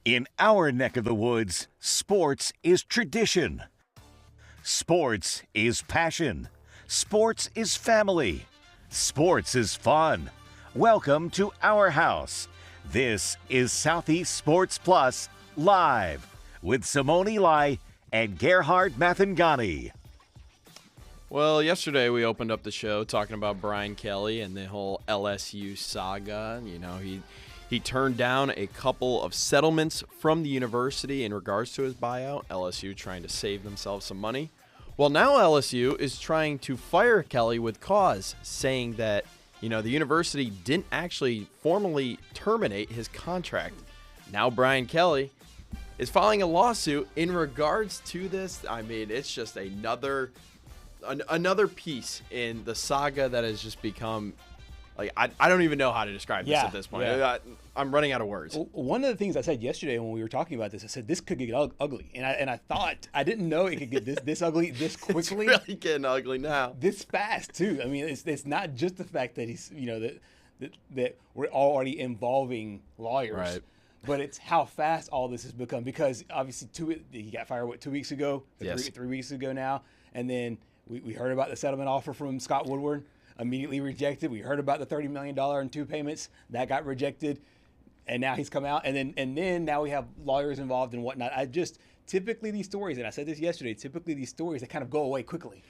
In our neck of the woods, sports is tradition. Sports is passion. Sports is family. Sports is fun. Welcome to our house. This is Southeast Sports Plus Live with Simone Eli and Gerhard Mathangani. Well, yesterday we opened up the show talking about Brian Kelly and the whole LSU saga. You know, he turned down a couple of settlements from the university in regards to his buyout. LSU trying to save themselves some money. Well, now LSU is trying to fire Kelly with cause, saying that, you know, the university didn't actually formally terminate his contract. Now Brian Kelly is filing a lawsuit in regards to this. I mean, it's just another piece in the saga that has just become, like, I don't even know how to describe this at this point. Yeah. I'm running out of words. One of the things I said yesterday when we were talking about this, I said this could get ugly, and I thought, I didn't know it could get this ugly this quickly. It's really getting ugly now. This fast too. I mean, it's not just the fact that he's, you know, that we're already involving lawyers. Right. But it's how fast all this has become, because obviously he got fired 2 weeks ago, Yes. 3 weeks ago now, and then we heard about the settlement offer from Scott Woodward, immediately rejected. We heard about the $30 million in 2 payments that got rejected, and now he's come out, and then now we have lawyers involved and whatnot. Typically these stories, and I said this yesterday, typically these stories, they kind of go away quickly.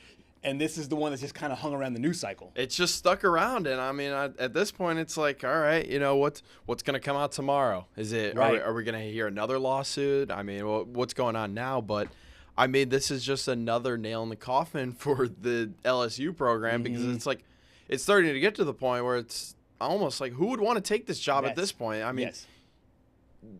And this is the one that's just kind of hung around the news cycle. It's just stuck around, and I mean, at this point, it's like, all right, you know, what's going to come out tomorrow? Is it right. Are we going to hear another lawsuit? I mean, what's going on now? But I mean, this is just another nail in the coffin for the LSU program, because it's like it's starting to get to the point where it's almost like, who would want to take this job at this point? I mean,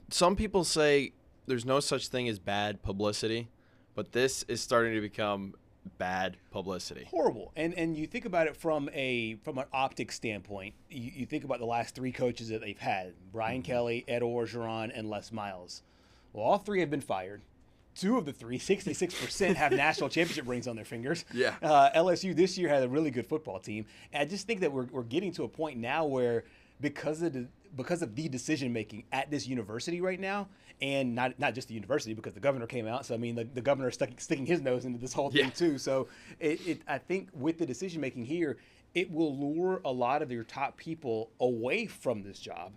some people say there's no such thing as bad publicity, but this is starting to become bad publicity. Horrible. And you think about it from an optics standpoint. You think about the last 3 coaches that they've had: Brian Kelly, Ed Orgeron, and Les Miles. Well, all 3 have been fired. 2 of the 3, 66%, have national championship rings on their fingers. Yeah. LSU this year had a really good football team. And I just think that we're getting to a point now where, because of the decision making at this university right now, and not just the university, because the governor came out. So I mean, the governor is sticking his nose into this whole thing too. So I think with the decision making here, it will lure a lot of your top people away from this job,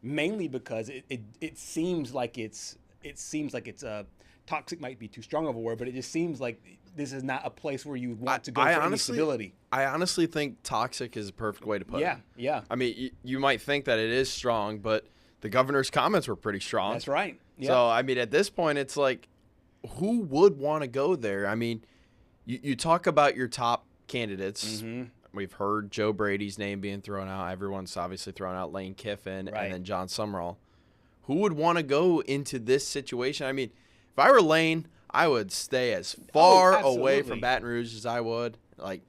mainly because it seems like it's toxic might be too strong of a word, but it just seems like this is not a place where you would want to go for any stability. I honestly think toxic is a perfect way to put it. Yeah. I mean, you might think that it is strong, but the governor's comments were pretty strong. That's right. Yeah. So, I mean, at this point, it's like, who would want to go there? I mean, you talk about your top candidates. Mm-hmm. We've heard Joe Brady's name being thrown out. Everyone's obviously thrown out Lane Kiffin and then John Summerall. Who would want to go into this situation? I mean, if I were Lane, I would stay as far away from Baton Rouge as I would. Like,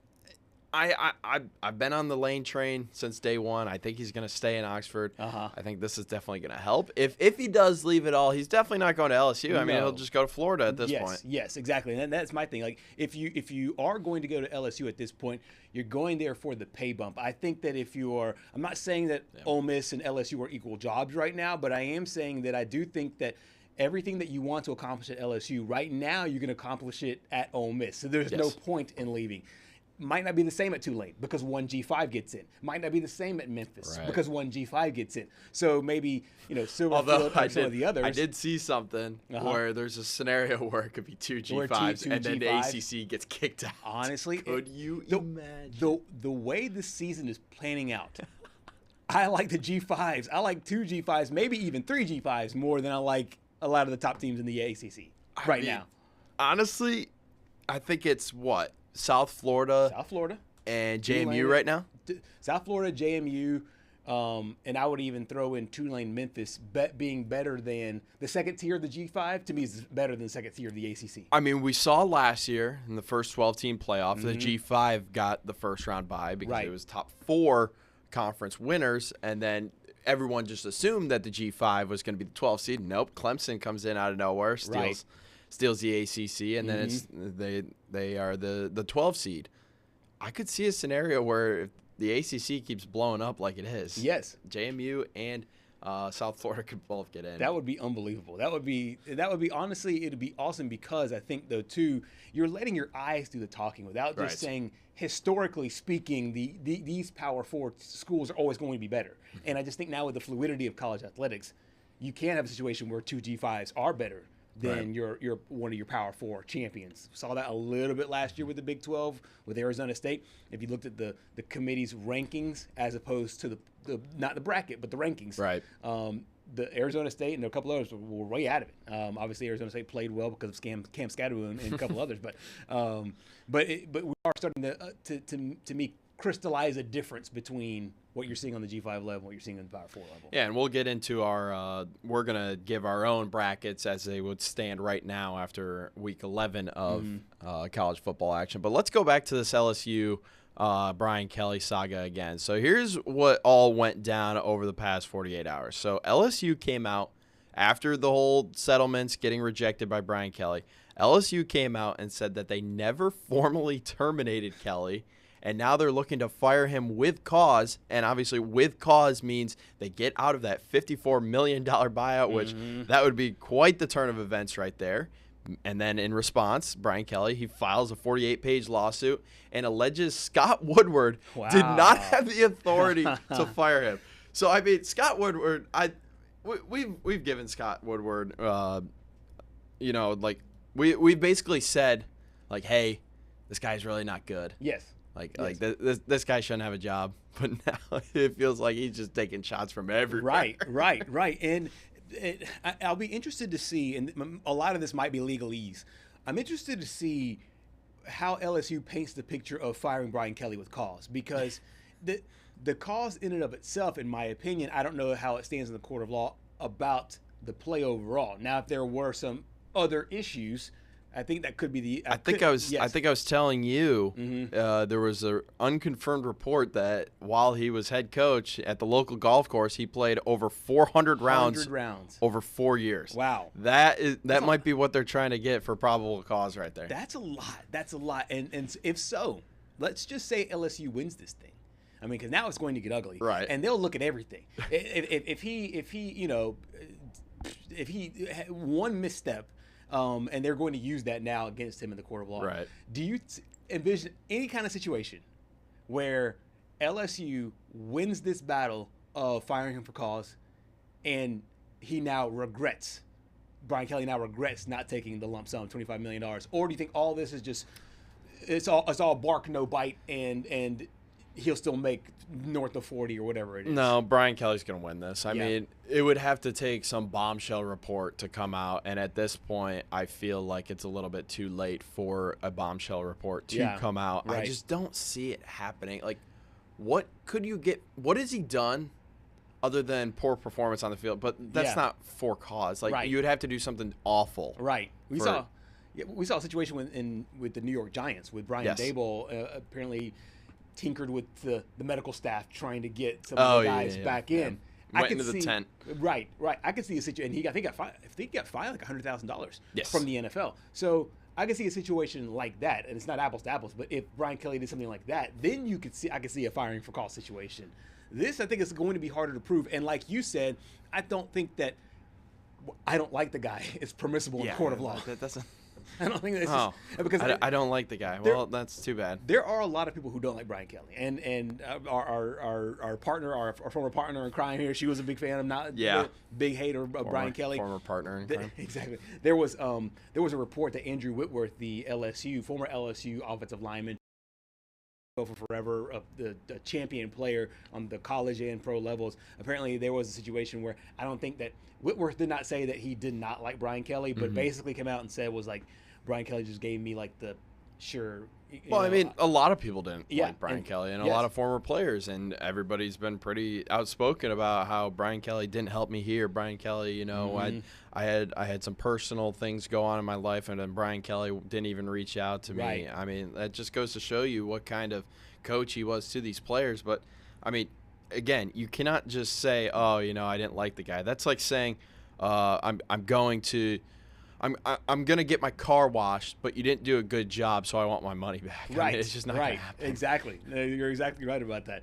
I've been on the Lane train since day one. I think he's going to stay in Oxford. I think this is definitely going to help. If he does leave it all, he's definitely not going to LSU. I mean, he'll just go to Florida at this point. Yes, exactly. And that's my thing. Like, if you are going to go to LSU at this point, you're going there for the pay bump. I think that I'm not saying that Ole Miss and LSU are equal jobs right now, but I am saying that I do think that everything that you want to accomplish at LSU right now, you can accomplish it at Ole Miss. So there's no point in leaving. Might not be the same at Tulane because 1 G5 gets in. Might not be the same at Memphis because 1 G5 gets in. So maybe, Silverfield or some of the others. I did see something where there's a scenario where it could be 2 G5s and then the ACC gets kicked out. Honestly, could you imagine? The way the season is planning out, I like the G5s. I like 2 G5s, maybe even 3 G5s more than I like a lot of the top teams in the ACC now. Honestly, I think it's what? South Florida, and JMU Tulane, right now? South Florida, JMU, and I would even throw in Tulane, Memphis, being better than the second tier of the G5. To me, is better than the second tier of the ACC. I mean, we saw last year in the first 12-team playoff, the G5 got the first round bye because it was top 4 conference winners, and then everyone just assumed that the G5 was going to be the 12th seed. Nope, Clemson comes in out of nowhere, steals the ACC, and then they are the 12 seed. I could see a scenario where if the ACC keeps blowing up like it is, yes, JMU and South Florida could both get in. That would be unbelievable. That would be honestly, it'd be awesome because I think though too, you're letting your eyes do the talking without just saying historically speaking, these Power 4 schools are always going to be better. And I just think now with the fluidity of college athletics, you can have a situation where two G5s are better than your one of your Power 4 champions. Saw that a little bit last year with the Big 12 with Arizona State. If you looked at the committee's rankings as opposed to the not the bracket but the rankings, right? The Arizona State and a couple others were way out of it. Obviously, Arizona State played well because of Cam Scadoo and a couple others, but we are starting to me crystallize a difference between what you're seeing on the G5 level and what you're seeing on the Power 4 level. Yeah, and we'll get into our we're going to give our own brackets as they would stand right now after Week 11 of college football action. But let's go back to this LSU Brian Kelly saga again. So here's what all went down over the past 48 hours. So LSU came out after the whole settlements getting rejected by Brian Kelly. LSU came out and said that they never formally terminated Kelly, and now they're looking to fire him with cause. And obviously with cause means they get out of that $54 million buyout, which that would be quite the turn of events right there. And then in response, Brian Kelly, he files a 48-page lawsuit and alleges Scott Woodward did not have the authority to fire him. So, I mean, Scott Woodward, we've given Scott Woodward, we've basically said, like, hey, this guy's really not good. Yes. This guy shouldn't have a job. But now it feels like he's just taking shots from everywhere. Right. And I'll be interested to see, and a lot of this might be legalese. I'm interested to see how LSU paints the picture of firing Brian Kelly with cause, because the cause in and of itself, in my opinion, I don't know how it stands in the court of law about the play overall. Now, if there were some other issues, I think that could be the. I think I was telling you there was an unconfirmed report that while he was head coach at the local golf course, he played over 400 rounds over 4 years. Wow, that might be what they're trying to get for probable cause right there. That's a lot. And if so, let's just say LSU wins this thing. I mean, because now it's going to get ugly, right? And they'll look at everything. if he one misstep. And they're going to use that now against him in the court of law. Right. Do you envision any kind of situation where LSU wins this battle of firing him for cause, and Brian Kelly now regrets not taking the lump sum, $25 million? Or do you think all this is just it's all bark no bite, and he'll still make north of 40 or whatever it is? No, Brian Kelly's going to win this. I mean, it would have to take some bombshell report to come out, and at this point, I feel like it's a little bit too late for a bombshell report to come out. Right. I just don't see it happening. Like, what could you get? What has he done other than poor performance on the field? But that's not for cause. Like, you would have to do something awful. Right. We saw a situation with the New York Giants with Brian Daboll apparently tinkered with the medical staff trying to get some of the guys back in. Went into the tent. Right. I could see a situation, and I think he got fined like $100,000 from the NFL. So I could see a situation like that, and it's not apples to apples. But if Brian Kelly did something like that, then I could see a firing for cause situation. This, I think, is going to be harder to prove. And like you said, I don't think that I don't like the guy is permissible in court of law. That doesn't. I don't think that's because I don't like the guy. Well, that's too bad. There are a lot of people who don't like Brian Kelly, and our partner, our former partner in crime here, she was a big fan. I'm not a big hater of Brian Kelly. Former partner in crime. Exactly. There was a report that Andrew Whitworth, the former LSU offensive lineman, for forever, the champion player on the college and pro levels. Apparently, there was a situation where I don't think that Whitworth did not say that he did not like Brian Kelly, but basically came out and said was like, Brian Kelly just gave me like the sure. I mean, a lot of people didn't like Brian Kelly, and a lot of former players, and everybody's been pretty outspoken about how Brian Kelly didn't help me here. Brian Kelly, I had some personal things go on in my life, and then Brian Kelly didn't even reach out to me. Right. I mean, that just goes to show you what kind of coach he was to these players. But I mean, again, you cannot just say, I didn't like the guy. That's like saying, I'm going to I'm gonna get my car washed, but you didn't do a good job, so I want my money back. Right. I mean, it's just not gonna happen. Exactly. You're exactly right about that.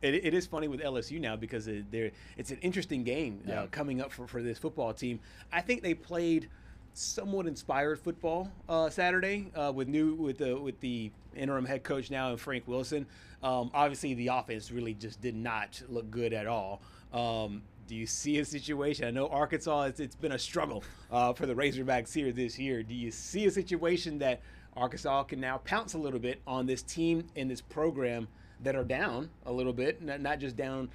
It is funny with LSU now because it's an interesting game coming up for this football team. I think they played somewhat inspired football Saturday with the interim head coach now and Frank Wilson. Obviously, the offense really just did not look good at all. Do you see a situation? I know Arkansas, it's been a struggle for the Razorbacks here this year. Do you see a situation that Arkansas can now pounce a little bit on this team and this program that are down a little bit, not just down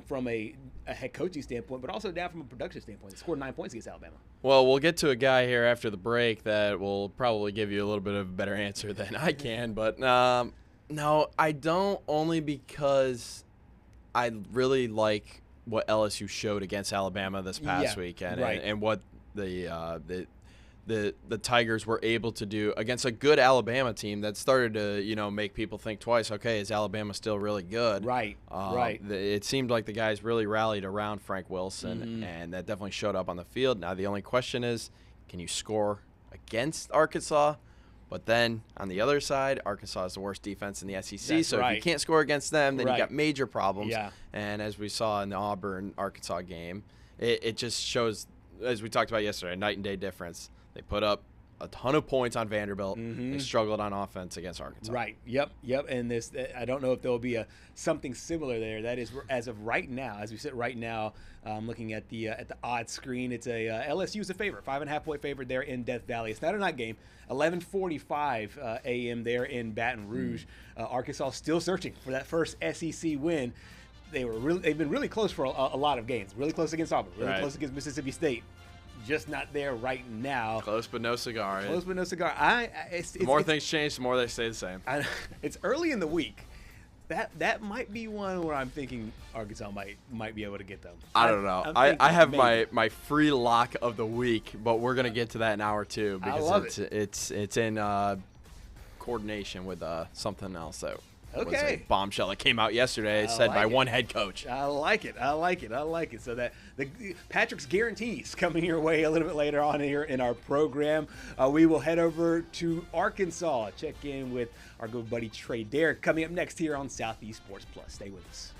from a head coaching standpoint, but also down from a production standpoint? They scored 9 points against Alabama. Well, we'll get to a guy here after the break that will probably give you a little bit of a better answer than I can. But no, I don't, only because I really like what LSU showed against Alabama this past weekend, and what the Tigers were able to do against a good Alabama team that started to make people think twice. Okay, is Alabama still really good? Right. It seemed like the guys really rallied around Frank Wilson, and that definitely showed up on the field. Now the only question is, can you score against Arkansas? But then on the other side, Arkansas is the worst defense in the SEC. That's so right. if you can't score against them, then you got major problems. Yeah. And as we saw in the Auburn-Arkansas game, it just shows, as we talked about yesterday, a night and day difference. They put up a ton of points on Vanderbilt. They struggled on offense against Arkansas. Right. Yep. And this, I don't know if there will be something similar there. That is, as of right now, as we sit right now, looking at the odds screen, it's LSU is a favorite, 5.5 point favorite there in Death Valley. It's not a night game. 11:45 a.m. there in Baton Rouge. Arkansas still searching for that first SEC win. They've been really close for a lot of games. Really close against Auburn. Really close against Mississippi State. Just not there right now. Close but no cigar. Close but no cigar. The more things change, the more they stay the same. It's early in the week. That might be one where I'm thinking Arkansas might be able to get them. I don't know. I have my free lock of the week, but we're gonna get to that in hour 2 because it's in coordination with something else that was a bombshell that came out yesterday, said by one head coach. I like it. So that Patrick's guarantees coming your way a little bit later on here in our program. We will head over to Arkansas, check in with our good buddy Trey Derrick coming up next here on Southeast Sports Plus. Stay with us.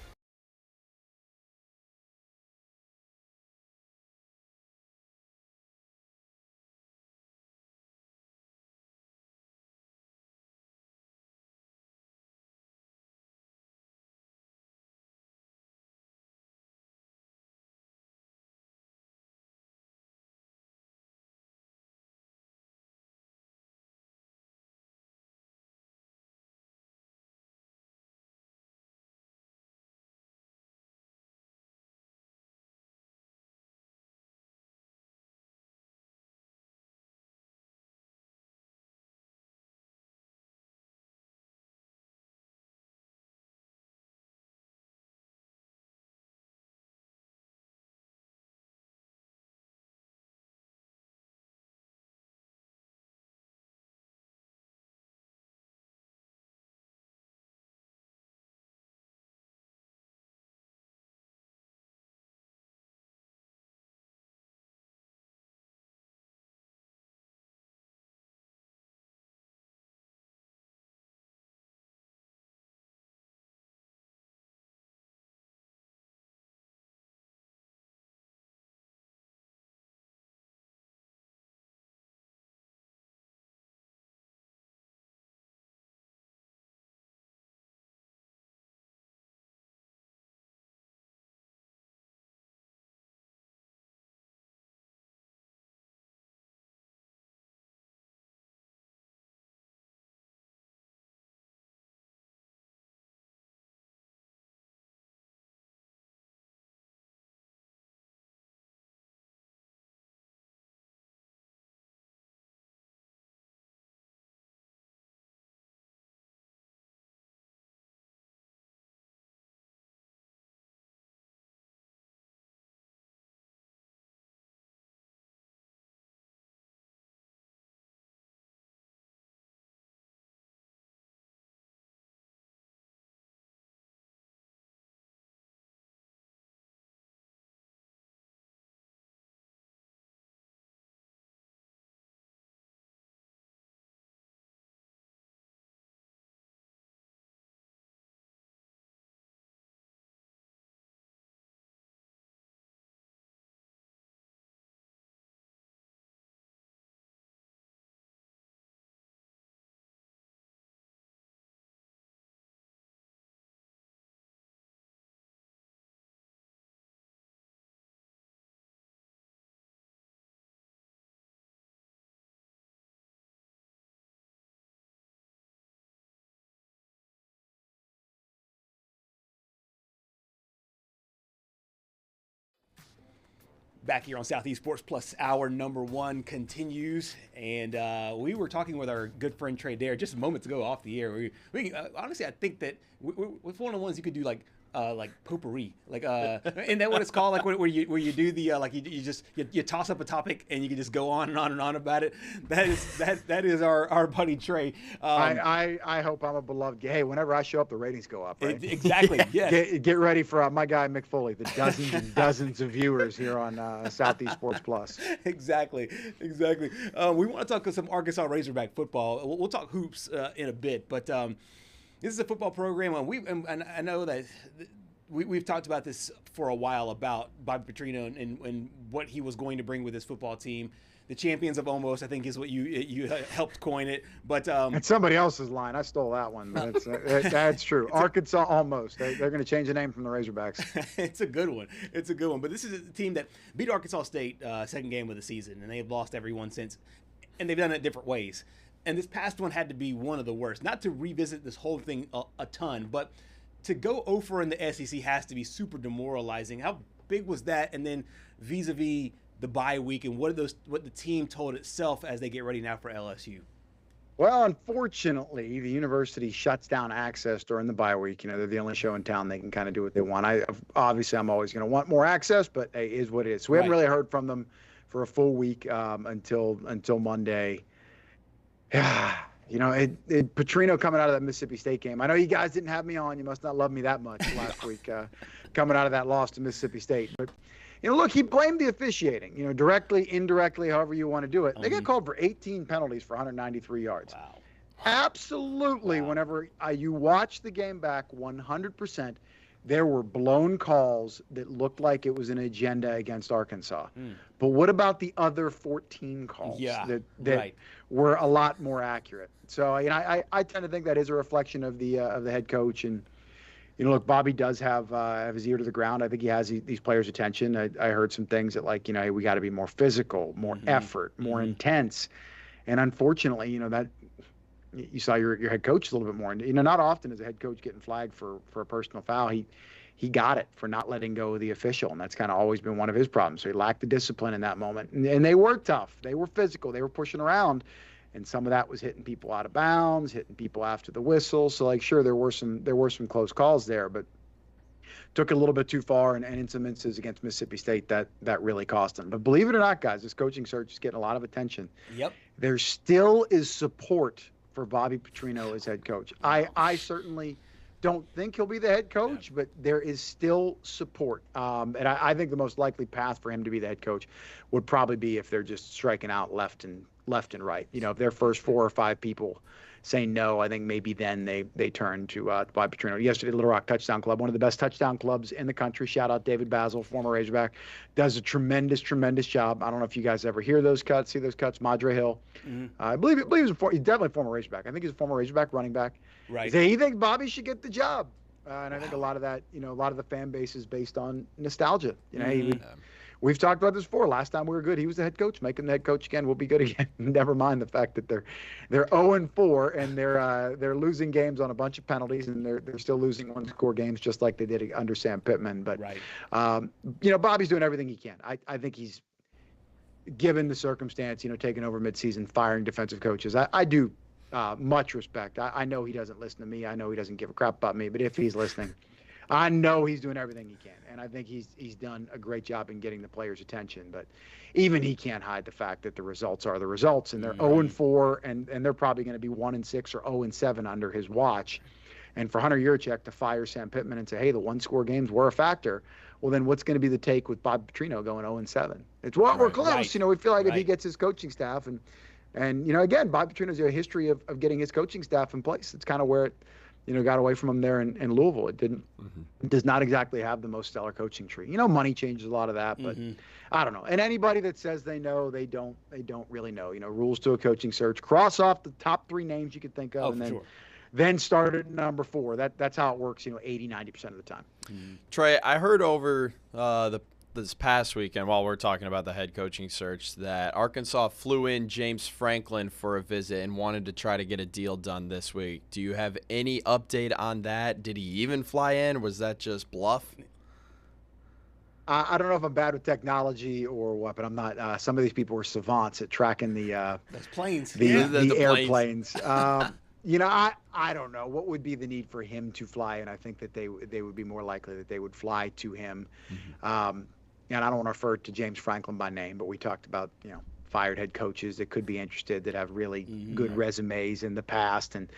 Back here on Southeast Sports Plus, hour number 1 continues, and we were talking with our good friend Trey Dare just moments ago off the air. Honestly, I think that it's one of the ones you could do like potpourri, isn't that what it's called? Like where you do the you toss up a topic and you can just go on and on and on about it. That is our buddy Trey. I hope I'm a beloved. Hey, whenever I show up, the ratings go up. Right? Exactly. Yes. Get ready for my guy Mick Foley, the dozens and dozens of viewers here on Southeast Sports Plus. Exactly. We want to talk some Arkansas Razorback football. We'll talk hoops in a bit, but. This is a football program, and I know that we've talked about this for a while about Bobby Petrino and what he was going to bring with his football team. The champions of almost, I think, is what you helped coin it. But it's somebody else's line. I stole that one. But that's true. Arkansas almost. They're going to change the name from the Razorbacks. It's a good one. But this is a team that beat Arkansas State second game of the season, and they've lost every one since. And they've done it different ways. And this past one had to be one of the worst. Not to revisit this whole thing a ton, but to go 0-4 in the SEC has to be super demoralizing. How big was that? And then vis-a-vis the bye week and what the team told itself as they get ready now for LSU? Well, unfortunately, the university shuts down access during the bye week. They're the only show in town. They can kind of do what they want. Obviously, I'm always going to want more access, but hey, it is what it is. So we haven't really heard from them for a full week until Monday. Yeah, Petrino coming out of that Mississippi State game. I know you guys didn't have me on. You must not love me that much last week, coming out of that loss to Mississippi State. But, look, he blamed the officiating, directly, indirectly, however you want to do it. They got called for 18 penalties for 193 yards. Wow. Absolutely. Wow. Whenever you watch the game back 100%, there were blown calls that looked like it was an agenda against Arkansas. But what about the other 14 calls that were a lot more accurate? So, I tend to think that is a reflection of the head coach. And, look, Bobby does have his ear to the ground. I think he has these players' attention. I heard some things that, hey, we got to be more physical, more effort, more intense. And unfortunately, that you saw your head coach a little bit more. And, not often is a head coach getting flagged for a personal foul. He got it for not letting go of the official, and that's kind of always been one of his problems. So he lacked the discipline in that moment. And they were tough. They were physical. They were pushing around, and some of that was hitting people out of bounds, hitting people after the whistle. So, sure, there were some close calls there, but took it a little bit too far, and in some instances against Mississippi State, that really cost them. But believe it or not, guys, this coaching search is getting a lot of attention. Yep. There still is support for Bobby Petrino as head coach. I certainly don't think he'll be the head coach, but there is still support. And I think the most likely path for him to be the head coach would probably be if they're just striking out left and right. If their first 4 or 5 people say no, I think maybe then they turn to Bobby Petrino. Yesterday, Little Rock Touchdown Club, one of the best touchdown clubs in the country. Shout out David Basil, former Razorback, does a tremendous job. I don't know if you guys ever see those cuts. Madre Hill, I believe he's definitely a former Razorback. I think he's a former Razorback running back. Right. He thinks Bobby should get the job, and I think a lot of that, a lot of the fan base is based on nostalgia. We've talked about this before. Last time we were good, he was the head coach. Make him the head coach again, we'll be good again. Never mind the fact that they're 0-4 and they're losing games on a bunch of penalties, and they're still losing one-score games just like they did under Sam Pittman. But Bobby's doing everything he can. I think he's, given the circumstance, taking over midseason, firing defensive coaches. I do much respect. I know he doesn't listen to me. I know he doesn't give a crap about me. But if he's listening, I know he's doing everything he can, and I think he's done a great job in getting the players' attention. But even he can't hide the fact that the results are the results, and they're 0-4, and they're probably going to be 1-6 or 0-7 under his watch. And for Hunter Yurachek to fire Sam Pittman and say, hey, the one-score games were a factor, well, then what's going to be the take with Bob Petrino going 0-7? It's we're close. Right. We feel like if he gets his coaching staff and again, Bob Petrino's a history of getting his coaching staff in place. It's kind of where it got away from him there in Louisville. It does not exactly have the most stellar coaching tree. Money changes a lot of that, but I don't know. And anybody that says they know, they don't really know. Rules to a coaching search. Cross off the top 3 names you could think of, then start at number 4. That's how it works, 80-90% of the time. Trey, I heard over this past weekend, while we're talking about the head coaching search, that Arkansas flew in James Franklin for a visit and wanted to try to get a deal done this week. Do you have any update on that? Did he even fly in? Was that just bluff? I don't know if I'm bad with technology or what, but I'm not. Some of these people are savants at tracking Those planes, the planes. airplanes. I don't know what would be the need for him to fly, and I think that they would be more likely that they would fly to him. And I don't want to refer to James Franklin by name, but we talked about fired head coaches that could be interested that have really good resumes in the past, and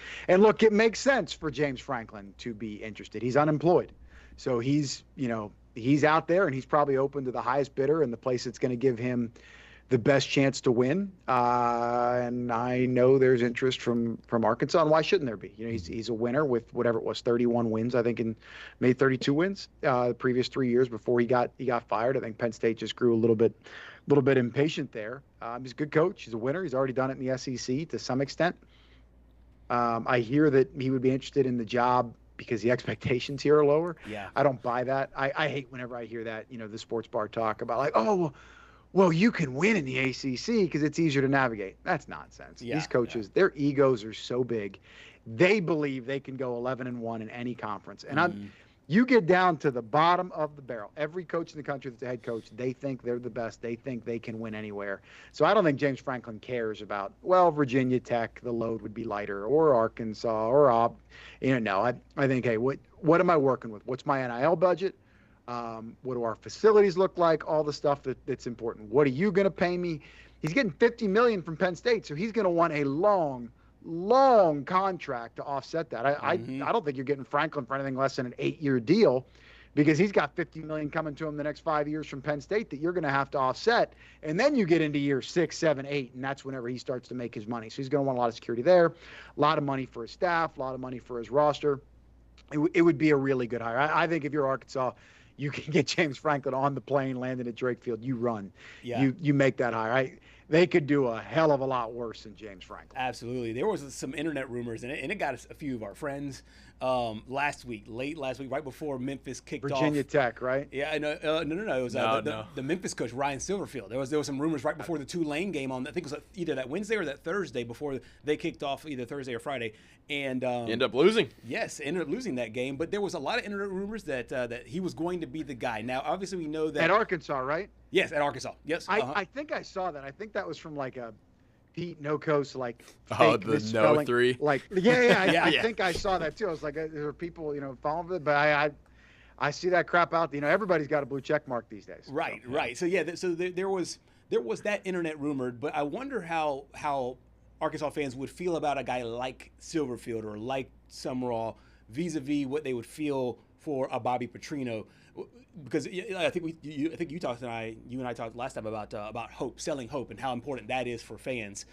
look, it makes sense for James Franklin to be interested. He's unemployed, so he's out there, and he's probably open to the highest bidder and the place that's going to give him the best chance to win. And I know there's interest from Arkansas, and why shouldn't there be? He's a winner with whatever it was, 31 wins, I think, and made 32 wins the previous 3 years before he got fired. I think Penn State just grew a little bit impatient there. He's a good coach. He's a winner. He's already done it in the SEC to some extent. I hear that he would be interested in the job because the expectations here are lower. Yeah. I don't buy that. I hate whenever I hear that, the sports bar talk about like, oh, well, you can win in the ACC because it's easier to navigate. That's nonsense. Yeah, These coaches, their egos are so big. They believe they can go 11-1 in any conference. And you get down to the bottom of the barrel. Every coach in the country that's a head coach, they think they're the best. They think they can win anywhere. So I don't think James Franklin cares about, Virginia Tech, the load would be lighter, or Arkansas, or no. I think, hey, what am I working with? What's my NIL budget? What do our facilities look like? All the stuff that's important. What are you going to pay me? He's getting $50 million from Penn State, so he's going to want a long contract to offset that. I don't think you're getting Franklin for anything less than an 8-year deal, because he's got $50 million coming to him the next 5 years from Penn State that you're going to have to offset. And then you get into year 6, 7, 8, and that's whenever he starts to make his money. So he's going to want a lot of security there, a lot of money for his staff, a lot of money for his roster. It would be a really good hire. I think if you're Arkansas, you can get James Franklin on the plane, landing at Drake Field. You run. Yeah. You make that hire. They could do a hell of a lot worse than James Franklin. Absolutely. There was some internet rumors, and it got a few of our friends late last week, right before Memphis kicked off. Virginia Tech, right? Yeah, no. It was the Memphis coach, Ryan Silverfield. There was some rumors right before the Tulane game I think it was either that Wednesday or that Thursday before they kicked off, either Thursday or Friday. And ended up losing. Yes, ended up losing that game. But there was a lot of internet rumors that he was going to be the guy. Now, obviously, we know that at Arkansas, right? Yes, at Arkansas. Yes, I think I saw that. I think that was from like a Pete Nokos the No 3. I think I saw that too. I was like, there are people following it, but I see that crap out. Everybody's got a blue check mark these days. Right, right. So yeah, there was that internet rumored, but I wonder how Arkansas fans would feel about a guy like Silverfield or like Summerall vis-a-vis what they would feel for a Bobby Petrino. Because I think you and I talked last time about hope, selling hope, and how important that is for fans.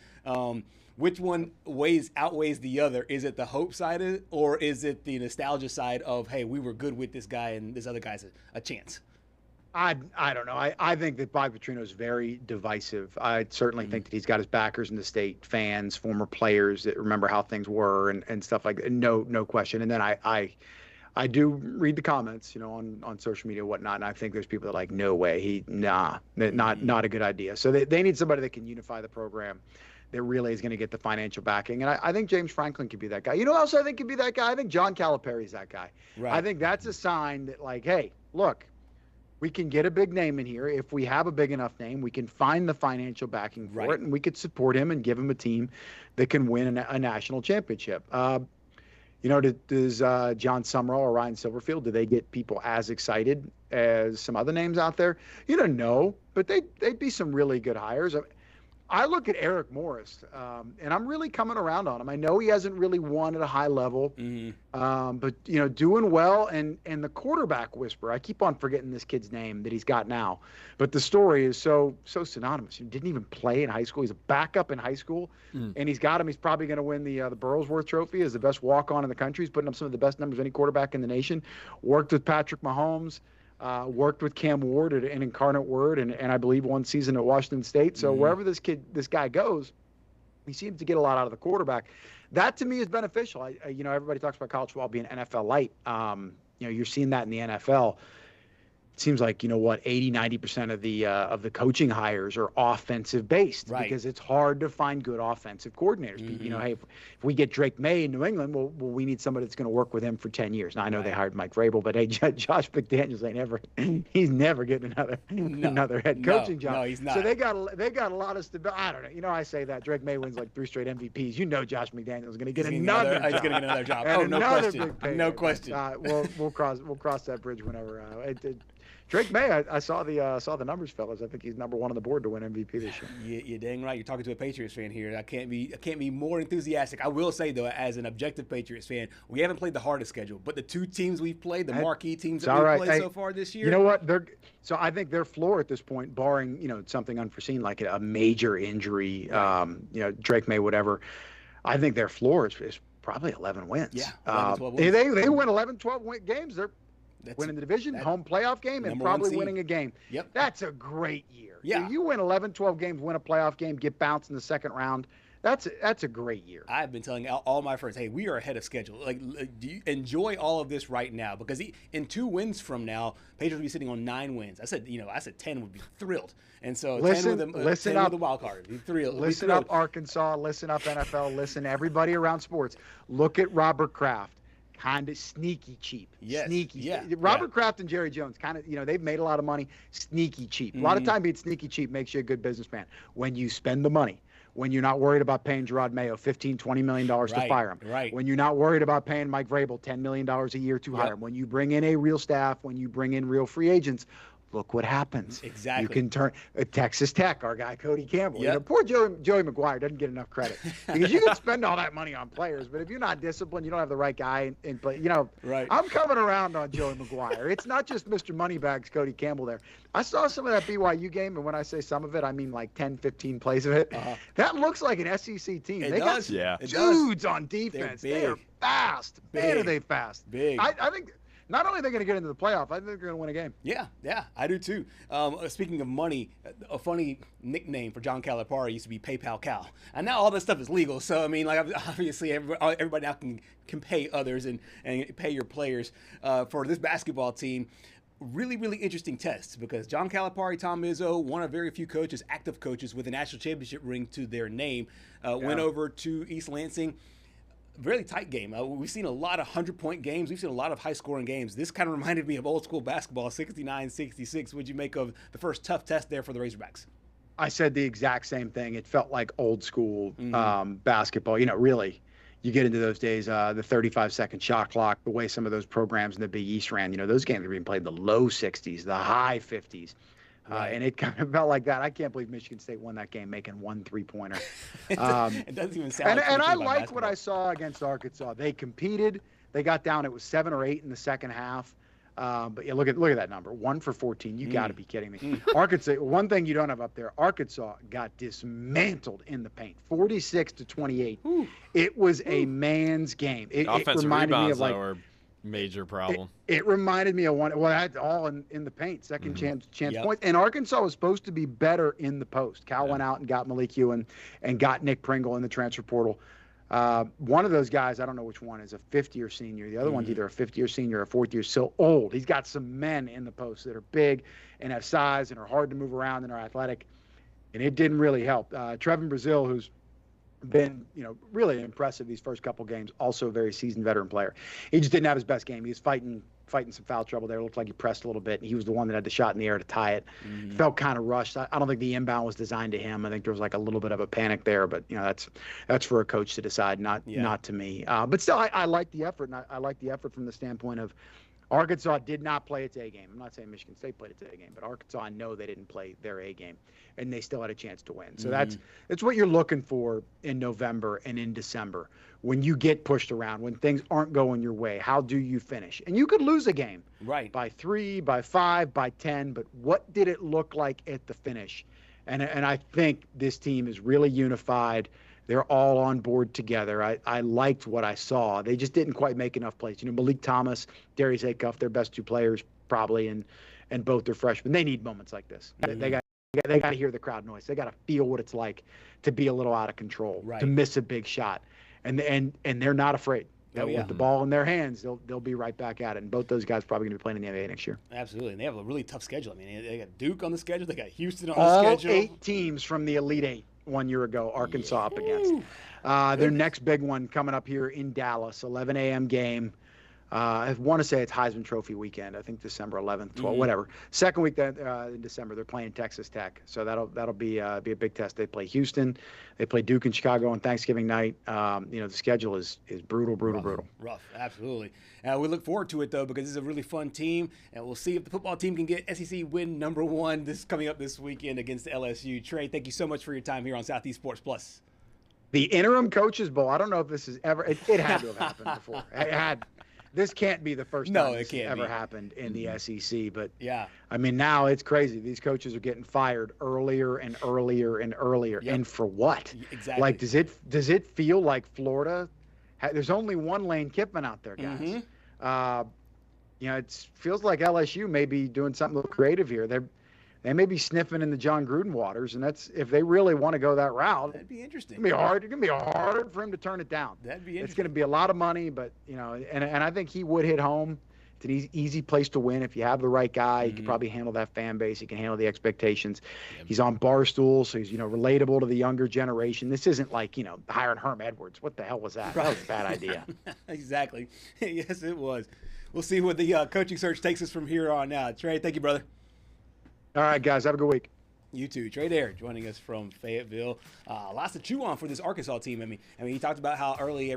Which one outweighs the other? Is it the hope side, or is it the nostalgia side of, hey, we were good with this guy and this other guy's a chance? I don't know. I think that Bobby Petrino is very divisive. I certainly think that he's got his backers in the state, fans, former players that remember how things were and stuff like that. No question. And then I do read the comments, on social media and whatnot, and I think there's people that are like, no way, not a good idea. So they need somebody that can unify the program, that really is going to get the financial backing. And I think James Franklin could be that guy. Who else I think could be that guy? I think John Calipari's that guy. Right. I think that's a sign that, like, hey, look, we can get a big name in here. If we have a big enough name, we can find the financial backing for it, and we could support him and give him a team that can win a national championship. Does John Summerall or Ryan Silverfield, do they get people as excited as some other names out there? No, but they'd be some really good hires. I look at Eric Morris, and I'm really coming around on him. I know he hasn't really won at a high level, but doing well. And the quarterback whisperer, I keep on forgetting this kid's name that he's got now, but the story is so synonymous. He didn't even play in high school. He's a backup in high school, and he's got him. He's probably going to win the Burlsworth Trophy as the best walk-on in the country. He's putting up some of the best numbers of any quarterback in the nation. Worked with Patrick Mahomes. Worked with Cam Ward at an Incarnate Word, and I believe one season at Washington State. So wherever this guy goes, he seems to get a lot out of the quarterback. That to me is beneficial. Everybody talks about college football being NFL light. You're seeing that in the NFL. seems like, 80-90% of the coaching hires are offensive based, right, because it's hard to find good offensive coordinators. Hey, if we get Drake May in New England, well, we need somebody that's going to work with him for 10 years. Now, I know they hired Mike Vrabel, but hey, Josh McDaniels he's never getting another head coaching job. No, he's not. So they got a lot of stability. I don't know. I say that Drake May wins like 3 straight MVPs. Josh McDaniels is going to get another job. He's going to get another job. And no question. No question. We'll cross that bridge whenever. Drake May, I saw the numbers, fellas. I think he's number 1 on the board to win MVP this year. You're dang right. You're talking to a Patriots fan here. I can't be more enthusiastic. I will say, though, as an objective Patriots fan, we haven't played the hardest schedule, but the 2 teams we've played, the marquee teams that we've played so far this year. You know what? So I think their floor at this point, barring something unforeseen like a major injury, Drake May, whatever, I think their floor is probably 11 wins. Yeah, 11, 12 wins. They win 11, 12 games. They're winning the division, home playoff game, and probably winning a game. Yep. That's a great year. Yeah. If you win 11, 12 games, win a playoff game, get bounced in the second round, that's a great year. I've been telling all my friends, hey, we are ahead of schedule. Do you enjoy all of this right now? Because in 2 wins from now, Patriots will be sitting on 9 wins. I said 10 would be thrilled. And so 10 with the wild card. Be thrilled. Listen up, Arkansas. Listen up, NFL. Listen, everybody around sports. Look at Robert Kraft. Kind of sneaky cheap. Yes. Sneaky. Yeah. Robert Kraft and Jerry Jones, kind of, they've made a lot of money. Sneaky cheap. A lot of time being sneaky cheap makes you a good businessman. When you spend the money, when you're not worried about paying Gerard Mayo $15, $20 million to fire him. Right. When you're not worried about paying Mike Vrabel $10 million a year to hire him. When you bring in a real staff, when you bring in real free agents, look what happens. Exactly. You can turn Texas Tech, our guy Cody Campbell. Yep. Poor Joey McGuire doesn't get enough credit because you can spend all that money on players, but if you're not disciplined, you don't have the right guy in play. Right. I'm coming around on Joey McGuire. It's not just Mr. Moneybags Cody Campbell there. I saw some of that BYU game, and when I say some of it, I mean like 10, 15 plays of it. That looks like an SEC team. They got dudes on defense. They are fast. Man, are they fast. Big. I think. Not only are they going to get into the playoff, I think they're going to win a game. Yeah, I do too. Speaking of money, a funny nickname for John Calipari used to be PayPal Cal. And now all this stuff is legal. So, I mean, obviously everybody now can pay others and pay your players. For this basketball team, really, really interesting test because John Calipari, Tom Izzo, one of very few coaches, active coaches with a national championship ring to their name, went over to East Lansing. Very tight game. We've seen a lot of 100-point games. We've seen a lot of high-scoring games. This kind of reminded me of old school basketball, 69-66. What'd you make of the first tough test there for the Razorbacks? I said the exact same thing. It felt like old school basketball. Really, you get into those days, the 35-second shot clock, the way some of those programs in the Big East ran. Those games were being played in the low 60s, the high 50s. And it kind of felt like that. I can't believe Michigan State won that game making 1 3-pointer. It doesn't even sound and I like what I saw against Arkansas. They competed. They got down. It was 7 or 8 in the second half. But yeah, look at that number. 1 for 14. You got to be kidding me. Arkansas. One thing you don't have up there. Arkansas got dismantled in the paint, 46-28. It was a man's game. It reminded me of like. Major problem. It reminded me of one. Well, that's all in the paint. Second chance points. And Arkansas was supposed to be better in the post. Cal went out and got Malik Ewan and got Nick Pringle in the transfer portal. One of those guys, I don't know which one, is a fifth-year senior. The other one's either a fifth-year senior or a fourth-year. So old. He's got some men in the post that are big and have size and are hard to move around and are athletic. And it didn't really help. Trevin Brazile, who's been, really impressive these first couple games. Also a very seasoned veteran player. He just didn't have his best game. He was fighting some foul trouble there. It looked like he pressed a little bit. He was the one that had the shot in the air to tie it. Felt kind of rushed. I don't think the inbound was designed to him. I think there was like a little bit of a panic there, but that's for a coach to decide, not to me. But still, I like the effort, and I like the effort from the standpoint of Arkansas did not play its A game. I'm not saying Michigan State played its A game, but Arkansas, I know they didn't play their A game, and they still had a chance to win. So that's what you're looking for in November and in December. When you get pushed around, when things aren't going your way, how do you finish? And you could lose a game by 3, by 5, by 10, but what did it look like at the finish? And I think this team is really unified. They're all on board together. I liked what I saw. They just didn't quite make enough plays. Malik Thomas, Darius Acuff, their best 2 players probably, and both are freshmen. They need moments like this. They got to hear the crowd noise. They got to feel what it's like to be a little out of control, to miss a big shot, and they're not afraid. With the ball in their hands, they'll be right back at it. And both those guys probably going to be playing in the NBA next year. Absolutely. And they have a really tough schedule. I mean, they got Duke on the schedule. They got Houston on All the schedule. 8 teams from the Elite Eight 1 year ago, Arkansas up against. Their next big one coming up here in Dallas, 11 a.m. game. I want to say it's Heisman Trophy weekend. I think December 11th, 12th, whatever. Second week in December, they're playing Texas Tech, so that'll be a big test. They play Houston, they play Duke and Chicago on Thanksgiving night. The schedule is brutal. Rough, absolutely. We look forward to it though because it's a really fun team, and we'll see if the football team can get SEC win number 1 coming up this weekend against LSU. Trey, thank you so much for your time here on Southeast Sports Plus. The interim coaches bowl. I don't know if this has ever. It had to have happened before. It had. This can't be the first time this has ever happened in the SEC. But, I mean, now it's crazy. These coaches are getting fired earlier and earlier and earlier. Yep. And for what? Exactly. Like, does it feel like Florida? There's only one Lane Kiffin out there, guys. It feels like LSU may be doing something creative here. They may be sniffing in the John Gruden waters, and that's if they really want to go that route. That'd be interesting. It's going to be hard for him to turn it down. That'd be interesting. It's going to be a lot of money, but and I think he would hit home. It's an easy place to win if you have the right guy. He can probably handle that fan base. He can handle the expectations. Yep. He's on Barstool, so he's relatable to the younger generation. This isn't like hiring Herm Edwards. What the hell was that? Right. That was a bad idea. Exactly. Yes, it was. We'll see what the coaching search takes us from here on out. Trey, thank you, brother. All right, guys. Have a good week. You too. Trey Dare joining us from Fayetteville. Lots to chew on for this Arkansas team. I mean, he talked about how early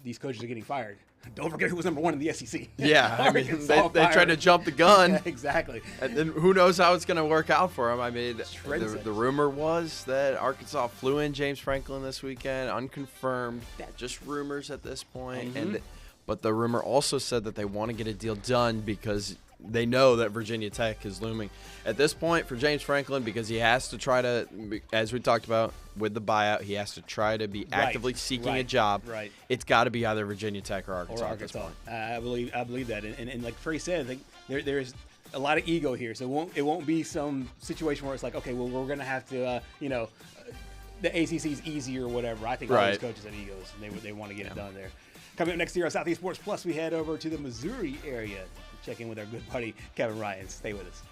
these coaches are getting fired. Don't forget who was number 1 in the SEC. Yeah, I mean, they tried to jump the gun. Yeah, exactly. And then who knows how it's going to work out for them. I mean, the rumor was that Arkansas flew in James Franklin this weekend, unconfirmed, just rumors at this point. But the rumor also said that they want to get a deal done because they know that Virginia Tech is looming at this point for James Franklin, because he has to try to, as we talked about with the buyout, he has to try to be actively seeking a job. Right. It's got to be either Virginia Tech or Arkansas. At this point. I believe that, and like Trey said, I think there's a lot of ego here, so it won't be some situation where it's like, okay, well, we're gonna have to, the ACC is easy or whatever. I think all these coaches have egos, and they want to get it done there. Coming up next year on Southeast Sports Plus, we head over to the Missouri area to check in with our good buddy Kevin Ryan. Stay with us.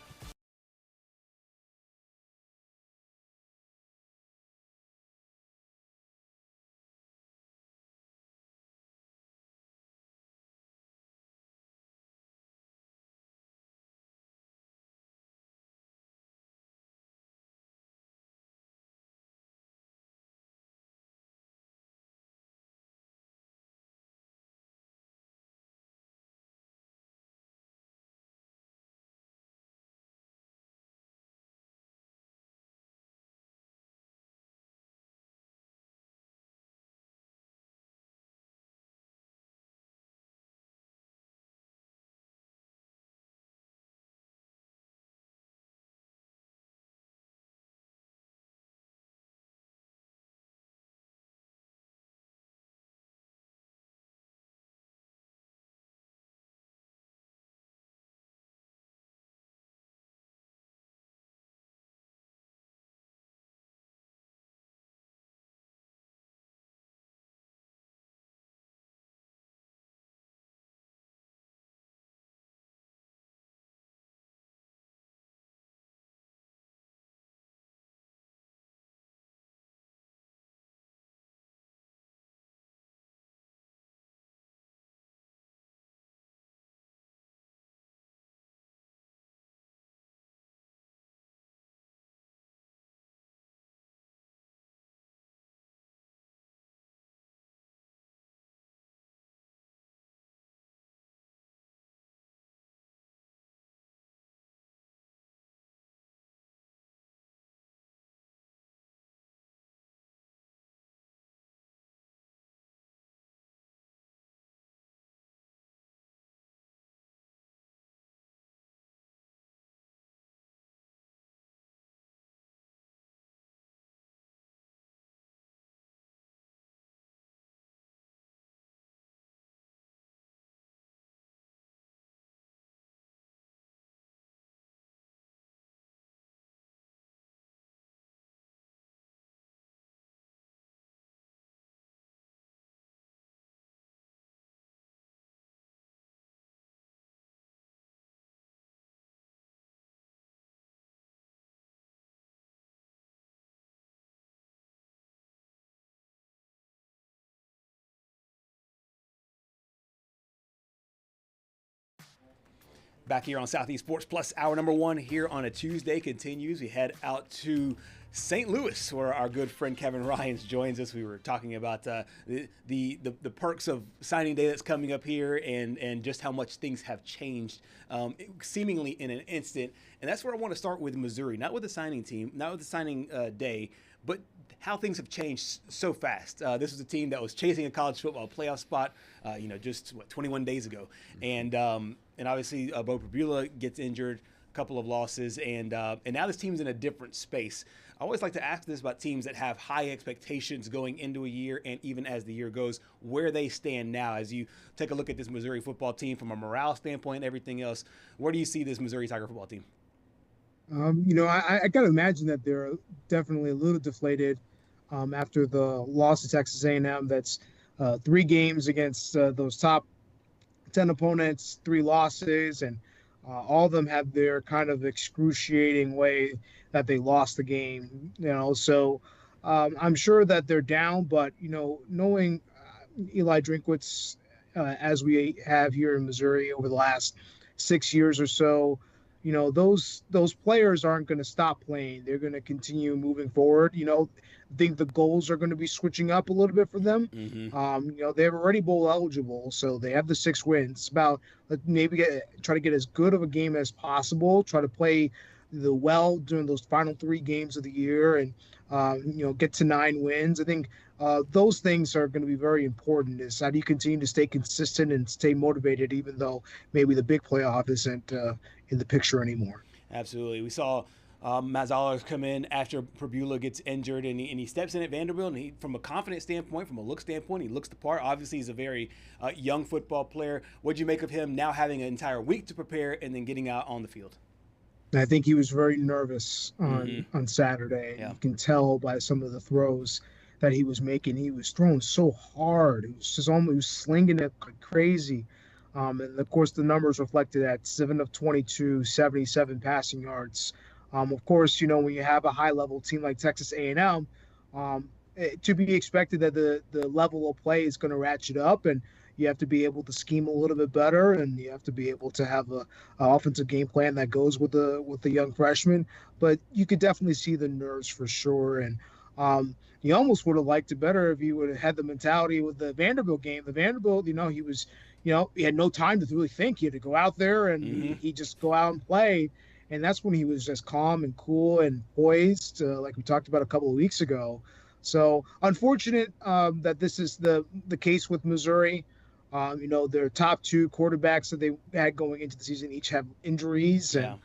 Back here on Southeast Sports Plus, hour number 1 here on a Tuesday continues. We head out to St. Louis, where our good friend Kevin Ryans joins us. We were talking about the perks of signing day that's coming up here, and just how much things have changed seemingly in an instant. And that's where I want to start with Missouri, not with the signing team, not with the signing day, but how things have changed so fast. This was a team that was chasing a college football playoff spot, just 21 days ago, and obviously Bo Pribula gets injured, a couple of losses, and now this team's in a different space. I always like to ask this about teams that have high expectations going into a year, and even as the year goes, where they stand now. As you take a look at this Missouri football team from a morale standpoint and everything else, where do you see this Missouri Tiger football team? I got to imagine that they're definitely a little deflated after the loss to Texas A&M. That's 3 games against those top 10 opponents, 3 losses, and all of them have their kind of excruciating way that they lost the game. So I'm sure that they're down, but knowing Eli Drinkwitz as we have here in Missouri over the last 6 years or so, those players aren't going to stop playing. They're going to continue moving forward. I think the goals are going to be switching up a little bit for them. Mm-hmm. They're already bowl eligible, so they have the 6 wins. It's about maybe try to get as good of a game as possible. Try to play well during those final 3 games of the year, and get to 9 wins. I think those things are going to be very important. Is how do you continue to stay consistent and stay motivated, even though maybe the big playoff isn't in the picture anymore. Absolutely. We saw Matt Zollers come in after Pribula gets injured, and he steps in at Vanderbilt, and from a confidence standpoint, from a look standpoint, he looks the part. Obviously, he's a very young football player. What'd you make of him now having an entire week to prepare and then getting out on the field? I think he was very nervous on Saturday. Yeah. You can tell by some of the throws that he was making. He was throwing so hard. He was slinging it like crazy. And of course, the numbers reflected that 7 of 22, 77 passing yards. Of course, when you have a high-level team like Texas A&M, to be expected that the level of play is going to ratchet up, and you have to be able to scheme a little bit better, and you have to be able to have a offensive game plan that goes with the young freshman. But you could definitely see the nerves for sure. And you almost would have liked it better if you would have had the mentality with the Vanderbilt game. The Vanderbilt, he was, he had no time to really think. He had to go out there and he just go out and play. And that's when he was just calm and cool and poised, like we talked about a couple of weeks ago. So unfortunate that this is the case with Missouri. Their top 2 quarterbacks that they had going into the season each have injuries, and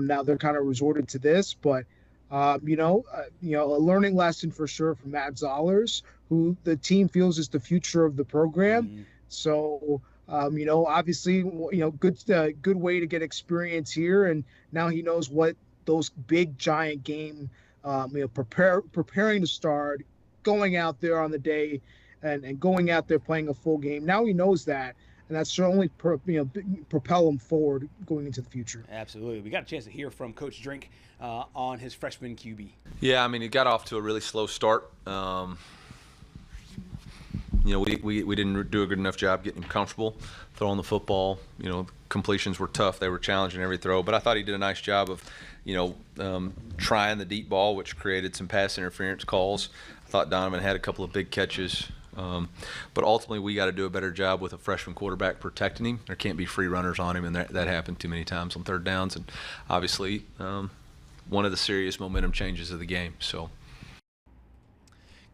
now they're kind of resorted to this. But a learning lesson for sure from Matt Zollers, who the team feels is the future of the program. Mm-hmm. So obviously, good way to get experience here, and now he knows what those big giant game, preparing to start, going out there on the day. And going out there playing a full game. Now he knows that, and that's certainly propel him forward going into the future. Absolutely. We got a chance to hear from Coach Drink on his freshman QB. Yeah, he got off to a really slow start. We didn't do a good enough job getting him comfortable throwing the football. Completions were tough. They were challenging every throw, but I thought he did a nice job of, trying the deep ball, which created some pass interference calls. I thought Donovan had a couple of big catches. But ultimately, we got to do a better job with a freshman quarterback protecting him. There can't be free runners on him, and that happened too many times on third downs. And obviously, one of the serious momentum changes of the game. So,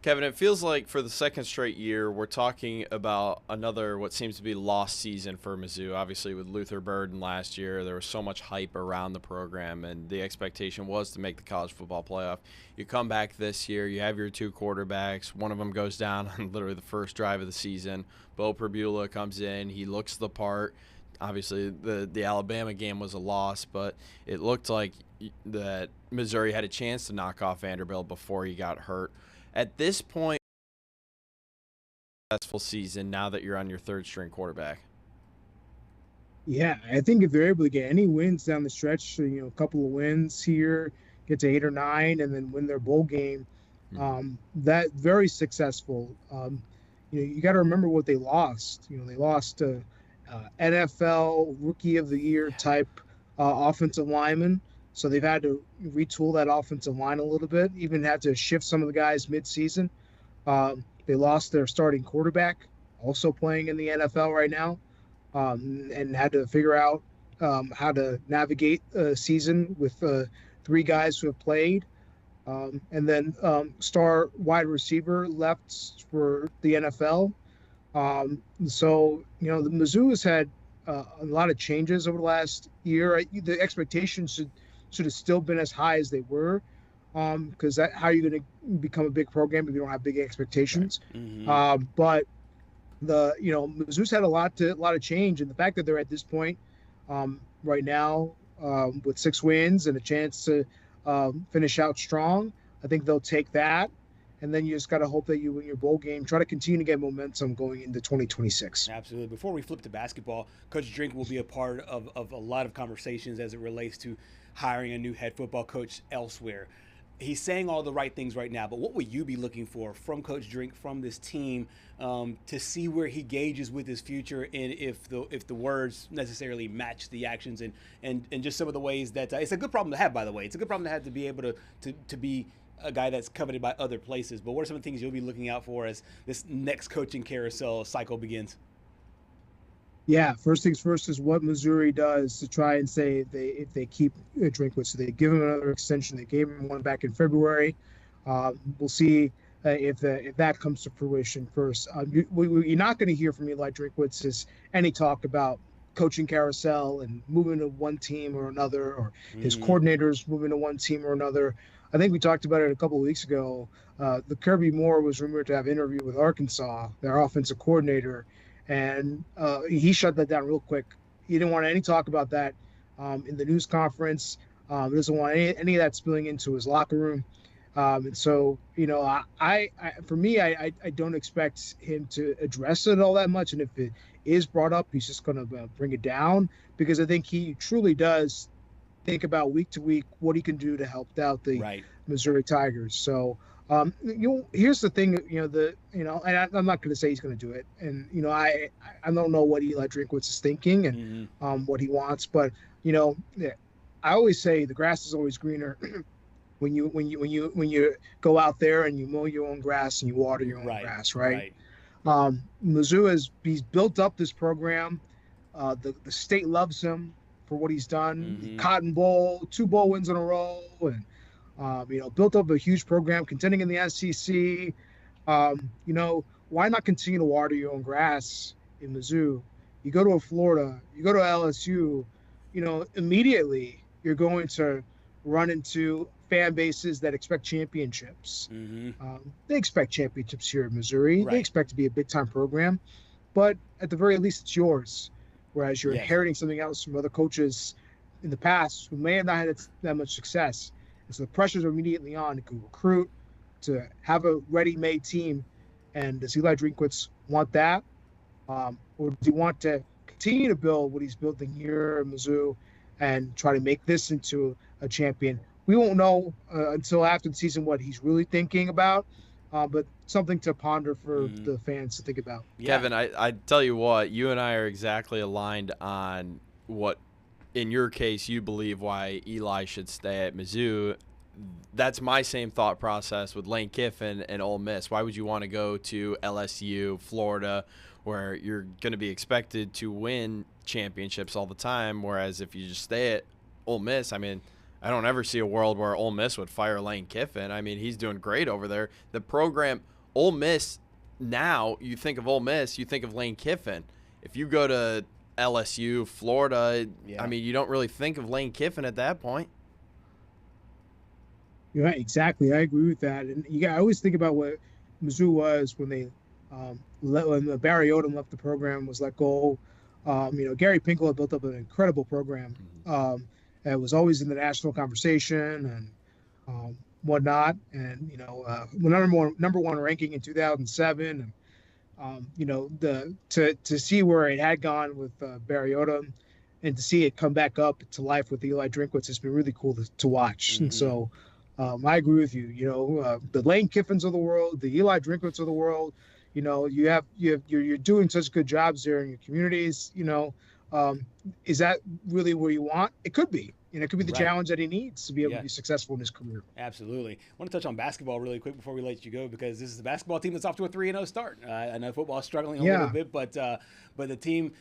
Kevin, it feels like for the second straight year, we're talking about another what seems to be lost season for Mizzou. Obviously, with Luther Burden last year, there was so much hype around the program, and the expectation was to make the college football playoff. You come back this year, you have your 2 quarterbacks. One of them goes down on literally the first drive of the season. Bo Pribula comes in. He looks the part. Obviously, the Alabama game was a loss, but it looked like that Missouri had a chance to knock off Vanderbilt before he got hurt. At this point, successful season now that you're on your 3rd-string quarterback. Yeah, I think if they're able to get any wins down the stretch, a couple of wins here, get to 8 or 9, and then win their bowl game, that very successful. You got to remember what they lost. They lost NFL Rookie of the Year type offensive lineman. So they've had to retool that offensive line a little bit, even had to shift some of the guys midseason. They lost their starting quarterback, also playing in the NFL right now, and had to figure out how to navigate a season with 3 guys who have played. And then star wide receiver left for the NFL. So, the Mizzou has had a lot of changes over the last year. The expectations should have still been as high as they were, because how are you going to become a big program if you don't have big expectations? Right. Mm-hmm. But Mizzou's had a lot of change, and the fact that they're at this point right now with 6 wins and a chance to finish out strong, I think they'll take that. And then you just got to hope that you win your bowl game, try to continue to get momentum going into 2026. Absolutely. Before we flip to basketball, Coach Drink will be a part of a lot of conversations as it relates to hiring a new head football coach elsewhere. He's saying all the right things right now, but what would you be looking for from Coach Drink, from this team, to see where he gauges with his future, and if the words necessarily match the actions, and just some of the ways that it's a good problem to have, by the way. It's a good problem to have, to be able to be a guy that's coveted by other places. But what are some of the things you'll be looking out for as this next coaching carousel cycle begins? Yeah, first things first is what Missouri does to try and say if they keep Drinkwitz. So they give him another extension. They gave him one back in February. We'll see if that comes to fruition first. You're not going to hear from Eli Drinkwitz is any talk about coaching carousel and moving to one team or another, or his coordinators moving to one team or another. I think we talked about it a couple of weeks ago. The Kirby Moore was rumored to have an interview with Arkansas, their offensive coordinator, and he shut that down real quick. He didn't want any talk about that in the news conference. He doesn't want any of that spilling into his locker room. And so, I don't expect him to address it all that much. And if it is brought up, he's just going to bring it down, because I think he truly does think about week to week what he can do to help out the Missouri Tigers. So, here's the thing, and I'm not going to say he's going to do it. And, I don't know what Eli Drinkwitz is thinking and what he wants, but, I always say the grass is always greener when you go out there and you mow your own grass and you water your own grass, right? Mizzou he's built up this program. The state loves him for what he's done. Cotton Bowl, 2 bowl wins in a row, and built up a huge program, contending in the SEC. Why not continue to water your own grass in Mizzou? You go to Florida, you go to LSU, immediately you're going to run into fan bases that expect championships. They expect championships here in Missouri. They expect to be a big-time program, but at the very least, it's yours. Whereas you're inheriting something else from other coaches in the past who may have not had that much success. And so the pressures are immediately on to recruit, to have a ready-made team. And does Eli Drinkwitz want that? Or do you want to continue to build what he's building here in Mizzou and try to make this into a champion? We won't know until after the season what he's really thinking about, but something to ponder for the fans to think about. Kevin, I tell you what, you and I are exactly aligned on what, in your case, you believe why Eli should stay at Mizzou. That's my same thought process with Lane Kiffin and Ole Miss. Why would you want to go to LSU, Florida, where you're going to be expected to win championships all the time, whereas if you just stay at Ole Miss, I don't ever see a world where Ole Miss would fire Lane Kiffin. He's doing great over there. The program, Ole Miss, now you think of Ole Miss, you think of Lane Kiffin. If you go to LSU, Florida, you don't really think of Lane Kiffin at that point. Yeah, exactly. I agree with that. And I always think about what Mizzou was when they when Barry Odom left the program, was let go. Gary Pinkel had built up an incredible program. It was always in the national conversation and whatnot. And, number one ranking in 2007. And, to see where it had gone with Barry Odom and to see it come back up to life with Eli Drinkwitz has been really cool to watch. And so I agree with you. The Lane Kiffins of the world, the Eli Drinkwitz of the world, You're doing such good jobs there in your communities. Is that really where you want? It could be. It could be the challenge that he needs to be able to be successful in his career. Absolutely. I want to touch on basketball really quick before we let you go, because this is a basketball team that's off to a 3-0 start. I know football is struggling a little bit, but the team,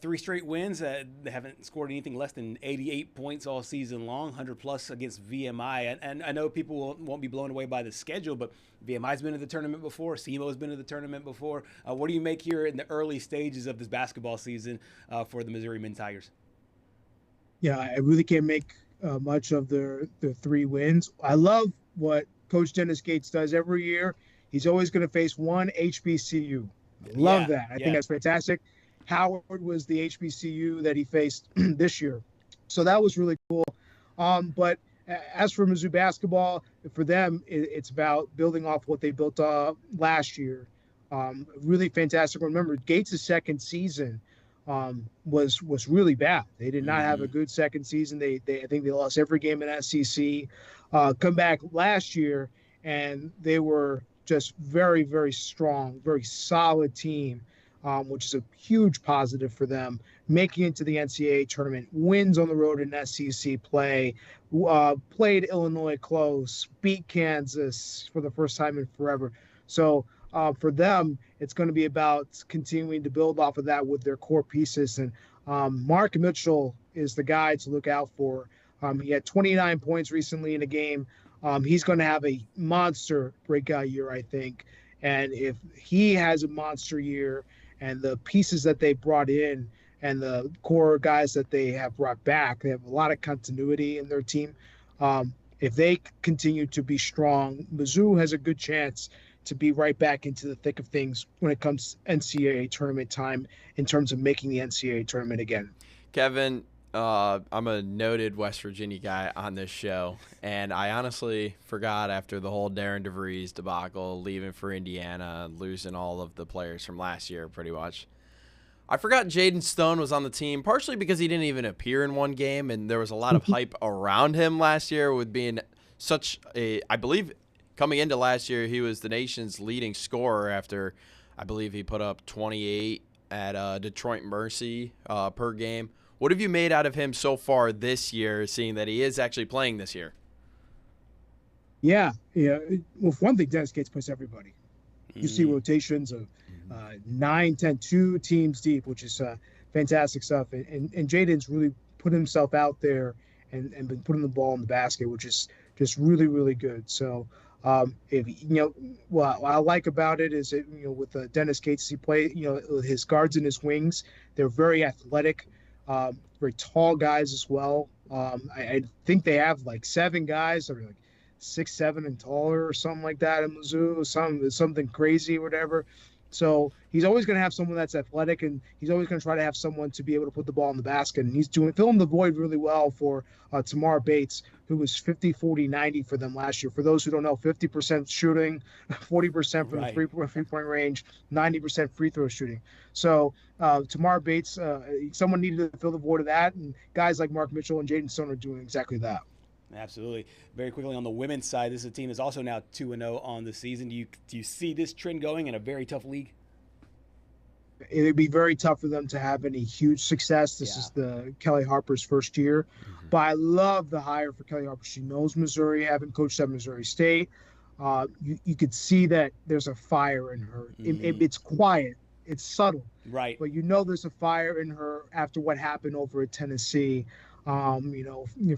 3 straight wins. They haven't scored anything less than 88 points all season long, 100+ against VMI. And I know people won't be blown away by the schedule, but VMI's been to the tournament before. SEMO's been to the tournament before. What do you make here in the early stages of this basketball season for the Missouri Men Tigers? Yeah, I really can't make much of their 3 wins. I love what Coach Dennis Gates does every year. He's always going to face one HBCU. I love that. I think that's fantastic. Howard was the HBCU that he faced this year. So that was really cool. But as for Mizzou basketball, for them, it's about building off what they built last year. Really fantastic. Remember, Gates' second season was really bad. They did not have a good second season. I think they lost every game in SEC. Come back last year, and they were just very, very strong, very solid team, which is a huge positive for them. Making it to the NCAA tournament, wins on the road in SEC play, played Illinois close, beat Kansas for the first time in forever. So for them, it's going to be about continuing to build off of that with their core pieces. And Mark Mitchell is the guy to look out for. He had 29 points recently in a game. He's going to have a monster breakout year, I think. And if he has a monster year and the pieces that they brought in and the core guys that they have brought back, they have a lot of continuity in their team. If they continue to be strong, Mizzou has a good chance to be right back into the thick of things when it comes to NCAA tournament time in terms of making the NCAA tournament again. Kevin, I'm a noted West Virginia guy on this show, and I honestly forgot after the whole Darren DeVries debacle, leaving for Indiana, losing all of the players from last year pretty much. I forgot Jaden Stone was on the team, partially because he didn't even appear in one game, and there was a lot of hype around him last year with being such a, I believe, coming into last year, he was the nation's leading scorer after, I believe he put up 28 at Detroit Mercy per game. What have you made out of him so far this year, seeing that he is actually playing this year? Yeah. Well, for one thing, Dennis Gates puts everybody. You see rotations of 9, 10, 2 teams deep, which is fantastic stuff. And Jaden's really put himself out there and been putting the ball in the basket, which is just really, really good. So, what I like about it is that, with Dennis Gates, he play, with his guards and his wings, they're very athletic, very tall guys as well. I think they have like 7 guys that are like 6'7" and taller or something like that in Mizzou, something crazy or whatever. So he's always going to have someone that's athletic, and he's always going to try to have someone to be able to put the ball in the basket. And he's filling the void really well for Tamar Bates, who was 50, 40, 90 for them last year. For those who don't know, 50% shooting, 40% from the three-point range, 90% free throw shooting. So Tamar Bates, someone needed to fill the void of that, and guys like Mark Mitchell and Jaden Stone are doing exactly that. Absolutely. Very quickly on the women's side, this is a team that's also now 2-0 on the season. Do you see this trend going in a very tough league? It would be very tough for them to have any huge success. This is the Kelly Harper's first year. But I love the hire for Kelly Harper. She knows Missouri, having coached at Missouri State. You could see that there's a fire in her. It's quiet. It's subtle. Right. But there's a fire in her after what happened over at Tennessee. For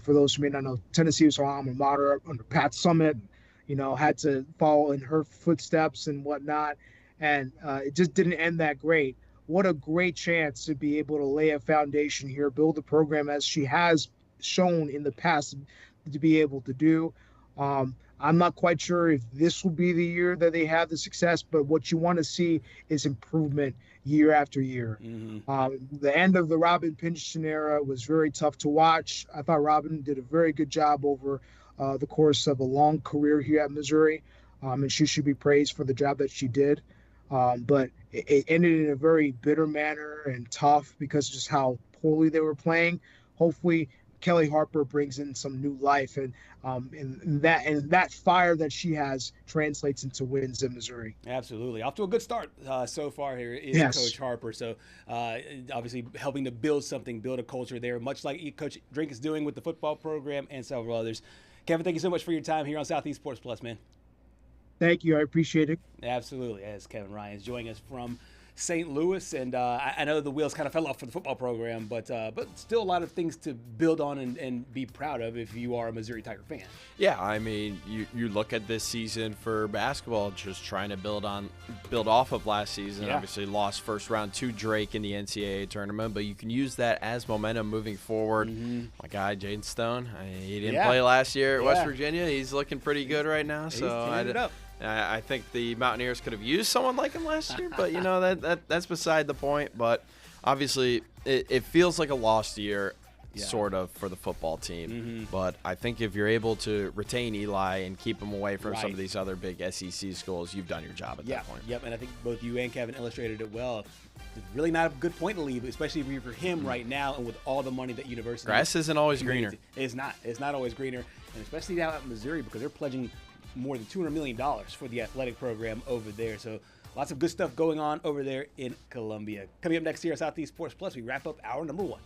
those who may not know, Tennessee was her alma mater under Pat Summitt, had to follow in her footsteps and whatnot. And it just didn't end that great. What a great chance to be able to lay a foundation here, build a program as she has shown in the past to be able to do. I'm not quite sure if this will be the year that they have the success, but what you want to see is improvement year after year. The end of the Robin Pingeton era was very tough to watch. I thought Robin did a very good job over the course of a long career here at Missouri, and she should be praised for the job that she did. But it ended in a very bitter manner and tough because of just how poorly they were playing. Hopefully Kelly Harper brings in some new life, and that fire that she has translates into wins in Missouri. Absolutely. Off to a good start so far here is Coach Harper. So obviously helping to build a culture there, much like Coach Drink is doing with the football program and several others. Kevin, thank you so much for your time here on Southeast Sports Plus, man. Thank you. I appreciate it. Absolutely. As Kevin Ryan is joining us from St. Louis, and I know the wheels kind of fell off for the football program, but still a lot of things to build on and be proud of if you are a Missouri Tiger fan. Yeah, I mean, you look at this season for basketball, just trying to build off of last season. Yeah. Obviously, lost first round to Drake in the NCAA tournament, but you can use that as momentum moving forward. My guy Jaden Stone, he didn't play last year at West Virginia. He's looking pretty good right now. So I think the Mountaineers could have used someone like him last year, but that's beside the point. But obviously, it feels like a lost year, sort of, for the football team. But I think if you're able to retain Eli and keep him away from some of these other big SEC schools, you've done your job at that point. Yep, and I think both you and Kevin illustrated it well. It's really not a good point to leave, especially for him right now and with all the money that university. Grass isn't always greener. It's not. It's not always greener, and especially now at Missouri because they're pledging more than $200 million for the athletic program over there. So lots of good stuff going on over there in Columbia. Coming up next here on Southeast Sports Plus, we wrap up hour number 1.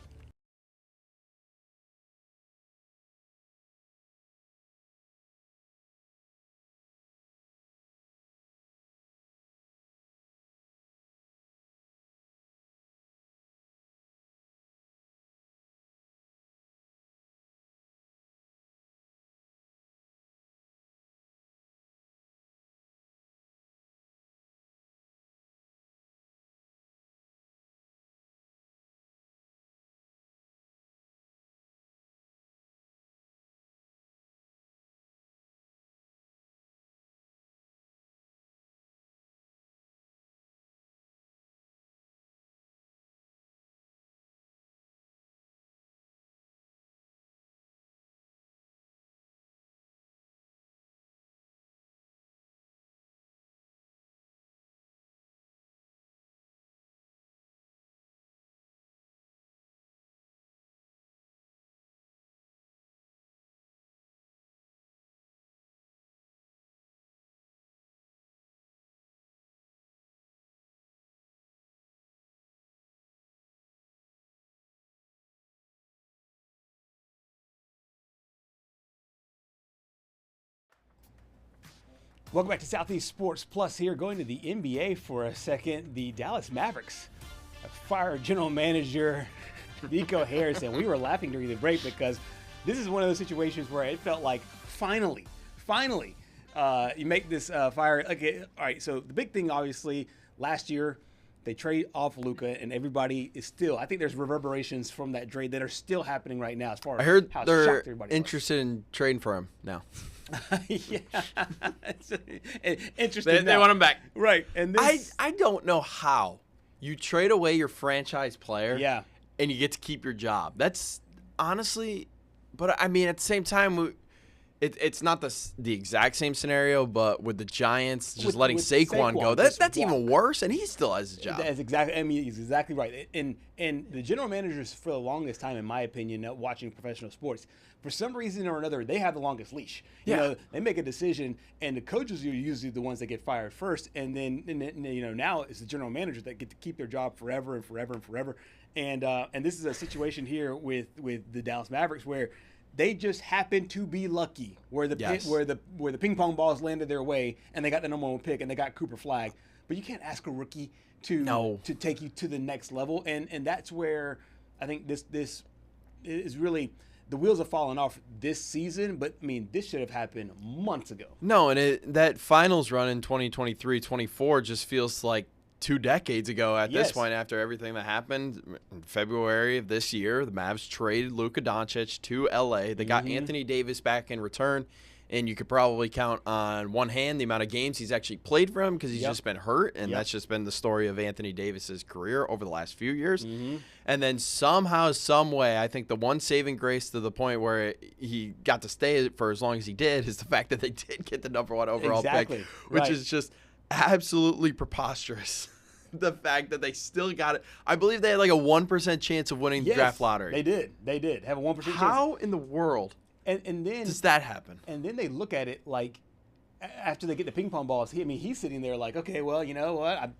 Welcome back to Southeast Sports Plus here. Going to the NBA for a second. The Dallas Mavericks fired general manager Nico Harrison. We were laughing during the break because this is one of those situations where it felt like finally, you make this fire. Okay, all right, so the big thing, obviously, last year they trade off Luka, and everybody is still, I think there's reverberations from that trade that are still happening right now as far as I heard how they're shocked everybody interested in trading for him now. Yeah, interesting. They want him back, right? And this, I don't know how you trade away your franchise player, and you get to keep your job. That's honestly, but I mean, at the same time, it's not the exact same scenario, but with the Giants just letting Saquon go, that's even worse, and he still has his job. That's exactly. I mean, he's exactly right. And the general managers, for the longest time, in my opinion, watching professional sports, for some reason or another, they have the longest leash. You know, they make a decision, and the coaches are usually the ones that get fired first, and then now it's the general managers that get to keep their job forever and forever and forever. And this is a situation here with the Dallas Mavericks where they just happen to be lucky where the ping pong balls landed their way, and they got the number 1 pick, and they got Cooper Flagg. But you can't ask a rookie to take you to the next level, and that's where I think this is really. The wheels have fallen off this season, but, I mean, this should have happened months ago. No, and that finals run in 2023-24 just feels like 2 decades ago at this point after everything that happened. In February of this year, the Mavs traded Luka Doncic to L.A. They got Anthony Davis back in return, and you could probably count on one hand the amount of games he's actually played for him because he's just been hurt, and that's just been the story of Anthony Davis's career over the last few years. And then somehow, some way, I think the one saving grace to the point where he got to stay for as long as he did is the fact that they did get the number 1 overall pick, which is just absolutely preposterous. the fact that they still got it. I believe they had like a 1% chance of winning the draft lottery. They did have a 1% chance. How in the world and then does that happen? And then they look at it like, after they get the ping pong balls, he's sitting there like, okay, well, you know what?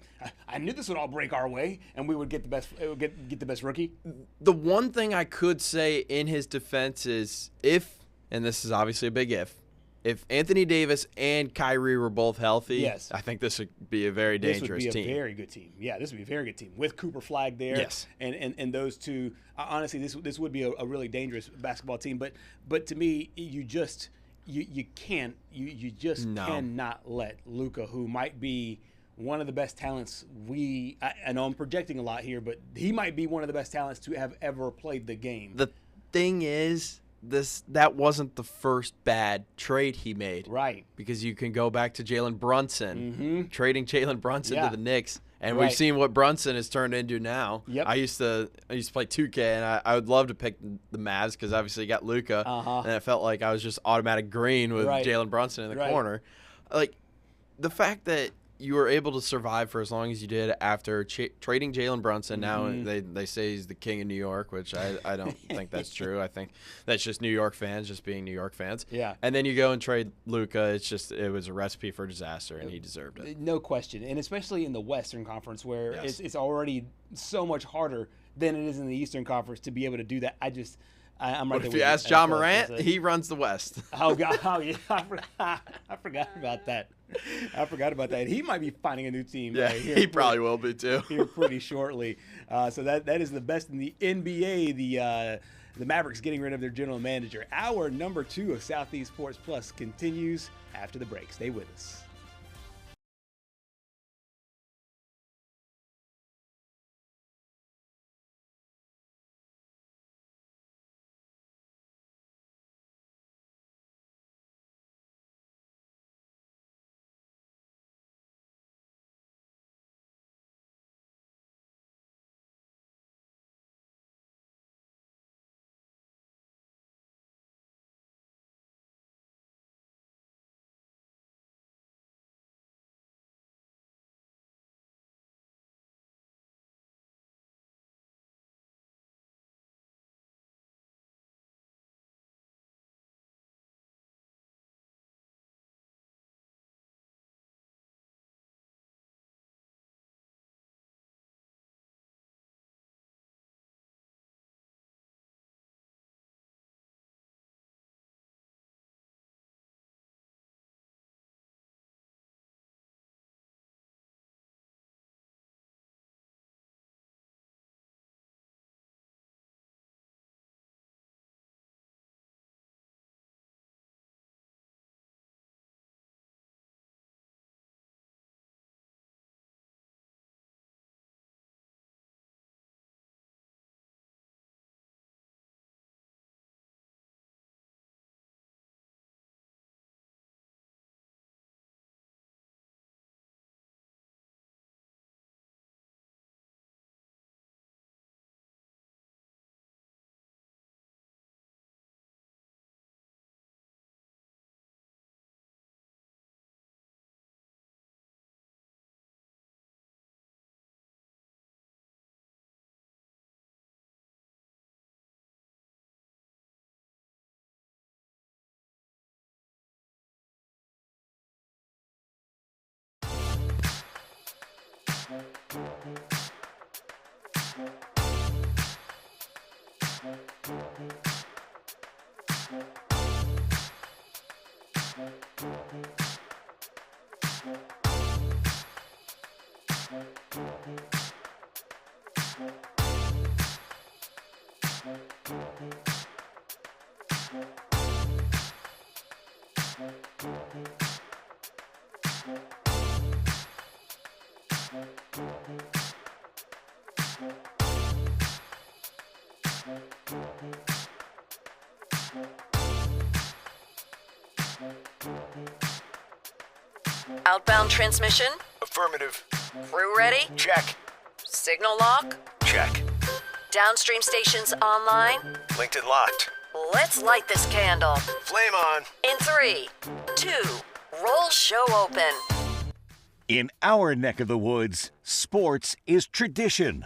I knew this would all break our way, and we would get the best. Get the best rookie. The one thing I could say in his defense is if, and this is obviously a big if Anthony Davis and Kyrie were both healthy, yes, I think this would be a very dangerous team. This would be a very good team. Yeah, this would be a very good team with Cooper Flag there. Yes, and those two. Honestly, this would be a really dangerous basketball team. But to me, you just cannot let Luka, who might be one of the best talents I know I'm projecting a lot here, but he might be one of the best talents to have ever played the game. The thing is, that wasn't the first bad trade he made. Right. Because you can go back to Jalen Brunson, trading Jalen Brunson to the Knicks. And we've seen what Brunson has turned into now. Yep. I used to play 2K, and I would love to pick the Mavs because obviously you got Luka, and it felt like I was just automatic green with Jalen Brunson in the corner. Like, the fact that you were able to survive for as long as you did after trading Jalen Brunson. Now they say he's the king of New York, which I don't think that's true. I think that's just New York fans just being New York fans. Yeah. And then you go and trade Luka. It was a recipe for disaster, and he deserved it. No question. And especially in the Western Conference where it's already so much harder than it is in the Eastern Conference to be able to do that. I'm right there. If you ask John Morant, he runs the West. Oh God! Oh yeah, I forgot about that. He might be finding a new team. Yeah, he probably will be too. Here pretty shortly. So that is the best in the NBA. The Mavericks getting rid of their general manager. Hour number 2 of Southeast Sports Plus continues after the break. Stay with us. Outbound transmission? Affirmative. Crew ready? Check. Signal lock? Check. Downstream stations online? Linked and locked. Let's light this candle. Flame on. In 3, 2, roll show open. In our neck of the woods, sports is tradition.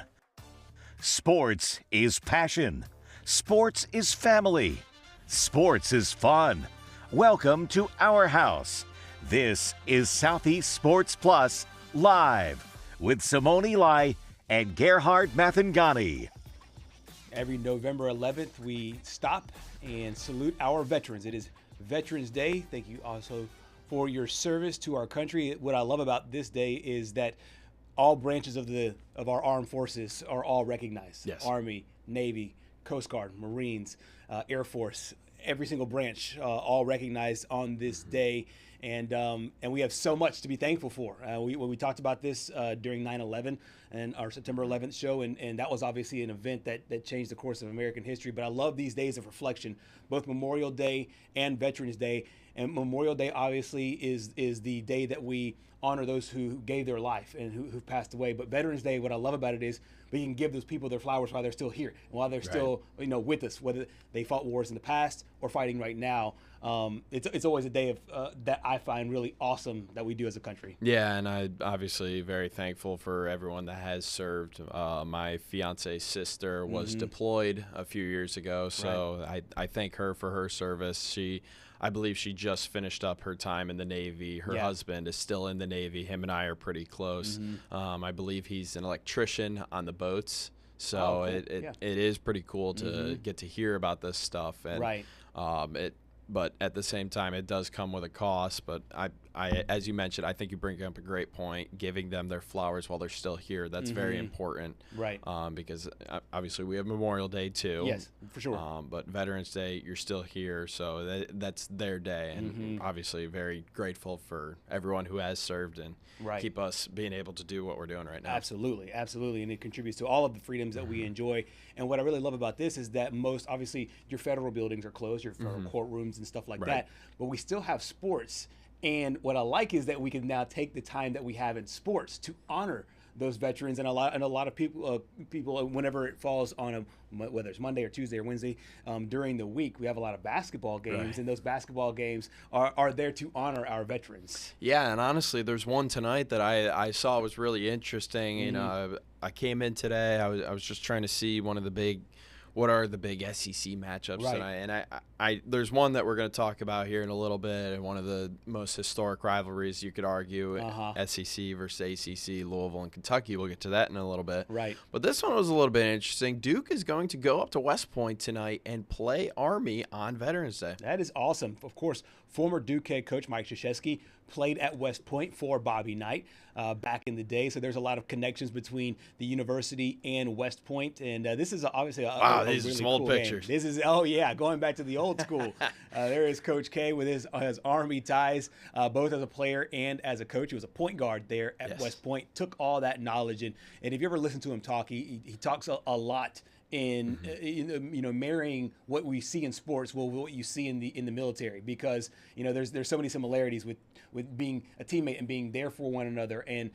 Sports is passion. Sports is family. Sports is fun. Welcome to our house. This is Southeast Sports Plus Live with Simone Eli and Gerhard Mathangani. Every November 11th, we stop and salute our veterans. It is Veterans Day. Thank you also for your service to our country. What I love about this day is that all branches of our armed forces are all recognized. Yes. Army, Navy, Coast Guard, Marines, Air Force, every single branch all recognized on this day. And we have so much to be thankful for. We talked about this during 9/11 and our September 11th show, and that was obviously an event that changed the course of American history. But I love these days of reflection, both Memorial Day and Veterans Day. And Memorial Day obviously is the day that we honor those who gave their life and who passed away. But Veterans Day, what I love about it is we can give those people their flowers while they're still here and while they're still with us, whether they fought wars in the past or fighting right now. It's always a day of that I find really awesome that we do as a country. Yeah, and I obviously very thankful for everyone that has served. My fiance's sister was deployed a few years ago, so I thank her for her service. I believe she just finished up her time in the Navy. Her husband is still in the Navy. Him and I are pretty close. I believe he's an electrician on the boats. So it is pretty cool to get to hear about this stuff. And, but at the same time, it does come with a cost. But I, as you mentioned, I think you bring up a great point, giving them their flowers while they're still here. That's very important. Right. Because obviously we have Memorial Day too. Yes, for sure. But Veterans Day, you're still here. So that's their day. And obviously very grateful for everyone who has served and keep us being able to do what we're doing right now. Absolutely. Absolutely. And it contributes to all of the freedoms that we enjoy. And what I really love about this is that obviously, your federal buildings are closed, your federal courtrooms and stuff like that. But we still have sports. And what I like is that we can now take the time that we have in sports to honor those veterans, and a lot of people whenever it falls on whether it's Monday or Tuesday or Wednesday during the week, we have a lot of basketball games, and those basketball games are there to honor our veterans. Yeah, and honestly, there's one tonight that I saw was really interesting. You know, I came in today. I was just trying to see what are the big SEC matchups tonight, and I there's one that we're going to talk about here in a little bit, and one of the most historic rivalries you could argue, SEC versus ACC, Louisville and Kentucky. We'll get to that in a little bit. Right. But this one was a little bit interesting. Duke is going to go up to West Point tonight and play Army on Veterans Day. That is awesome. Of course, former Duke head coach Mike Krzyzewski played at West Point for Bobby Knight back in the day. So there's a lot of connections between the university and West Point. And this is obviously a these really are some old cool pictures. Game. This is, going back to the old school. There is Coach K with his Army ties, both as a player and as a coach. He was a point guard there at West Point, took all that knowledge. And if you ever listen to him talk, he talks a lot in marrying what we see in sports with what you see in the military, because there's so many similarities with being a teammate and being there for one another, and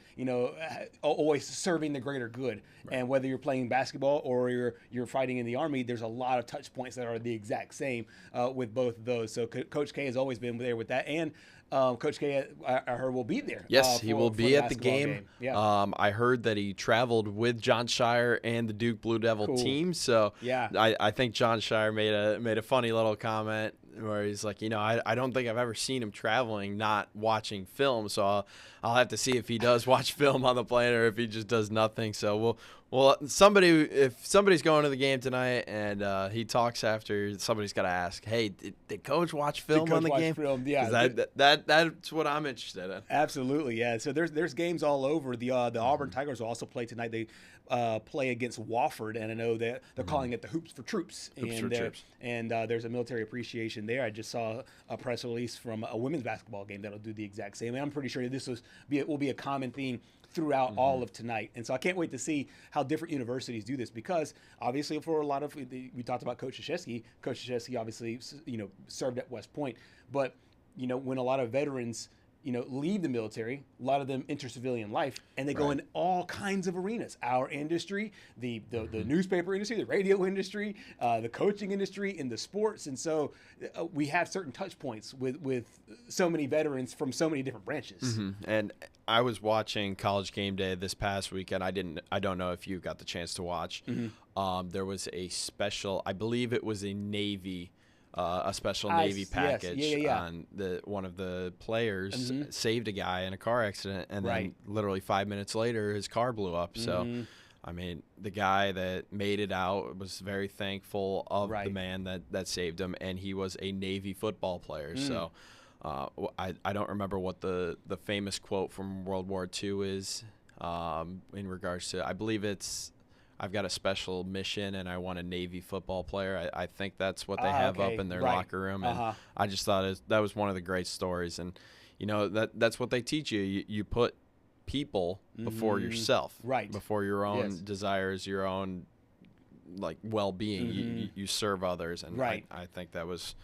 always serving the greater good. And whether you're playing basketball or you're fighting in the Army, there's a lot of touch points that are the exact same with both of those. So Coach K has always been there with that, and Coach K, I heard, will be there. Yes, he will be at the game. Yeah. I heard that he traveled with John Shire and the Duke Blue Devil team. So I think John Shire made a funny little comment where he's like, I don't think I've ever seen him traveling not watching film. So I'll have to see if he does watch film on the plane or if he just does nothing. So if somebody's going to the game tonight and he talks after, somebody's got to ask, hey, did Coach watch film on the game? Film? Yeah, that's what I'm interested in. Absolutely, yeah. So there's games all over. The Auburn Tigers will also play tonight. They play against Wofford, and I know that they're calling it the Hoops for Troops. And there's a military appreciation there. I just saw a press release from a women's basketball game that'll do the exact same. And I'm pretty sure this will be a common theme throughout all of tonight. And so I can't wait to see how different universities do this, because obviously for a lot of, we talked about Coach Krzyzewski. Coach Krzyzewski obviously served at West Point, but when a lot of veterans leave the military. A lot of them enter civilian life, and they go in all kinds of arenas. Our industry, the newspaper industry, the radio industry, the coaching industry, in the sports. And so we have certain touch points with so many veterans from so many different branches. And I was watching College Game Day this past weekend. I don't know if you got the chance to watch. There was a special, I believe it was a Navy Navy package on one of the players saved a guy in a car accident, and then literally 5 minutes later his car blew up. So I mean, the guy that made it out was very thankful of the man that saved him, and he was a Navy football player. So I don't remember what the famous quote from World War II is in regards to, I believe it's, I've got a special mission and I want a Navy football player. I think that's what they have up in their locker room. And I just thought that was one of the great stories. And, that's what they teach you. You put people before yourself, before your own desires, your own well-being. You serve others. And I think that was,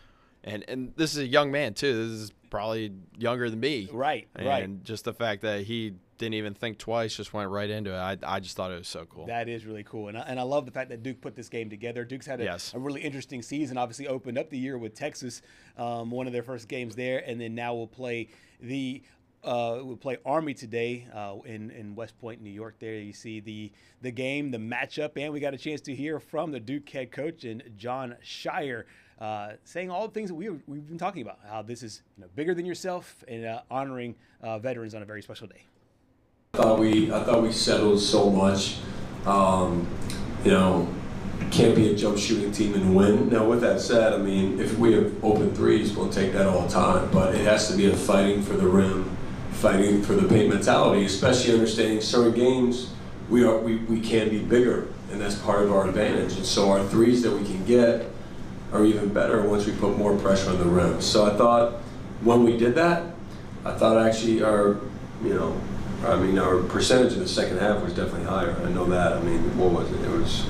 and this is a young man too. This is probably younger than me. And just the fact that he didn't even think twice, just went right into it. I just thought it was so cool. That is really cool. And I love the fact that Duke put this game together. Duke's had a really interesting season, obviously opened up the year with Texas, one of their first games there, and then now we'll play Army today in West Point, New York. There you see the game, the matchup, and we got a chance to hear from the Duke head coach and Jon Scheyer, saying all the things that we've been talking about, how this is bigger than yourself, and honoring veterans on a very special day. I thought we settled so much. Can't be a jump shooting team and win. Now, with that said, I mean, if we have open threes, we'll take that all the time. But it has to be a fighting for the rim, fighting for the paint mentality, especially understanding certain games we can be bigger, and that's part of our advantage. And so our threes that we can get are even better once we put more pressure on the rim. So I thought when we did that, actually our percentage in the second half was definitely higher. I know that. I mean, what was it? It was,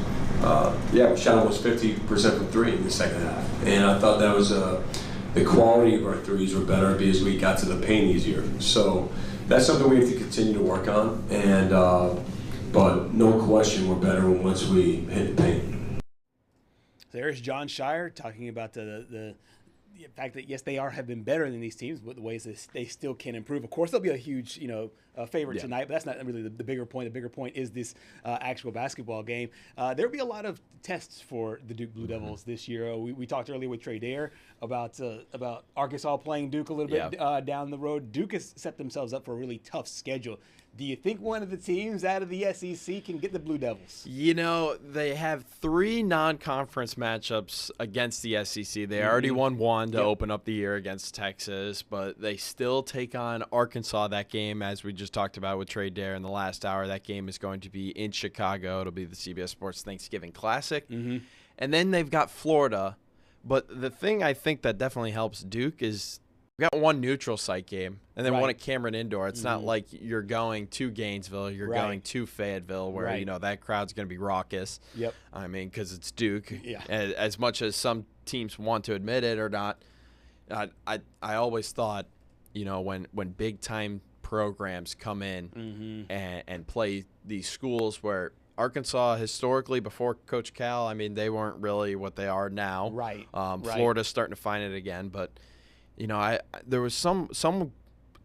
we shot almost 50% from three in the second half. And I thought that was, the quality of our threes were better because we got to the paint easier. So that's something we have to continue to work on. And, but no question we're better once we hit the paint. So there's Jon Scheyer talking about the fact that, yes, they have been better than these teams, but the ways that they still can improve. Of course, they'll be a huge, favorite tonight, but that's not really the bigger point. The bigger point is this actual basketball game. There'll be a lot of tests for the Duke Blue Devils this year. We talked earlier with Trey Dare about Arkansas playing Duke a little bit down the road. Duke has set themselves up for a really tough schedule. Do you think one of the teams out of the SEC can get the Blue Devils? They have 3 non-conference matchups against the SEC. They already won one to open up the year against Texas, but they still take on Arkansas. That game, as we just talked about with Trey Dare in the last hour, that game is going to be in Chicago. It'll be the CBS Sports Thanksgiving Classic. And then they've got Florida. But the thing I think that definitely helps Duke is we got one neutral site game and then one at Cameron Indoor. It's not like you're going to Gainesville, you're going to Fayetteville where, that crowd's going to be raucous. I mean, because it's Duke. As much as some teams want to admit it or not, I always thought, when big-time programs come in and play these schools where Arkansas historically before Coach Cal, I mean, they weren't really what they are now. Florida's starting to find it again, but there was some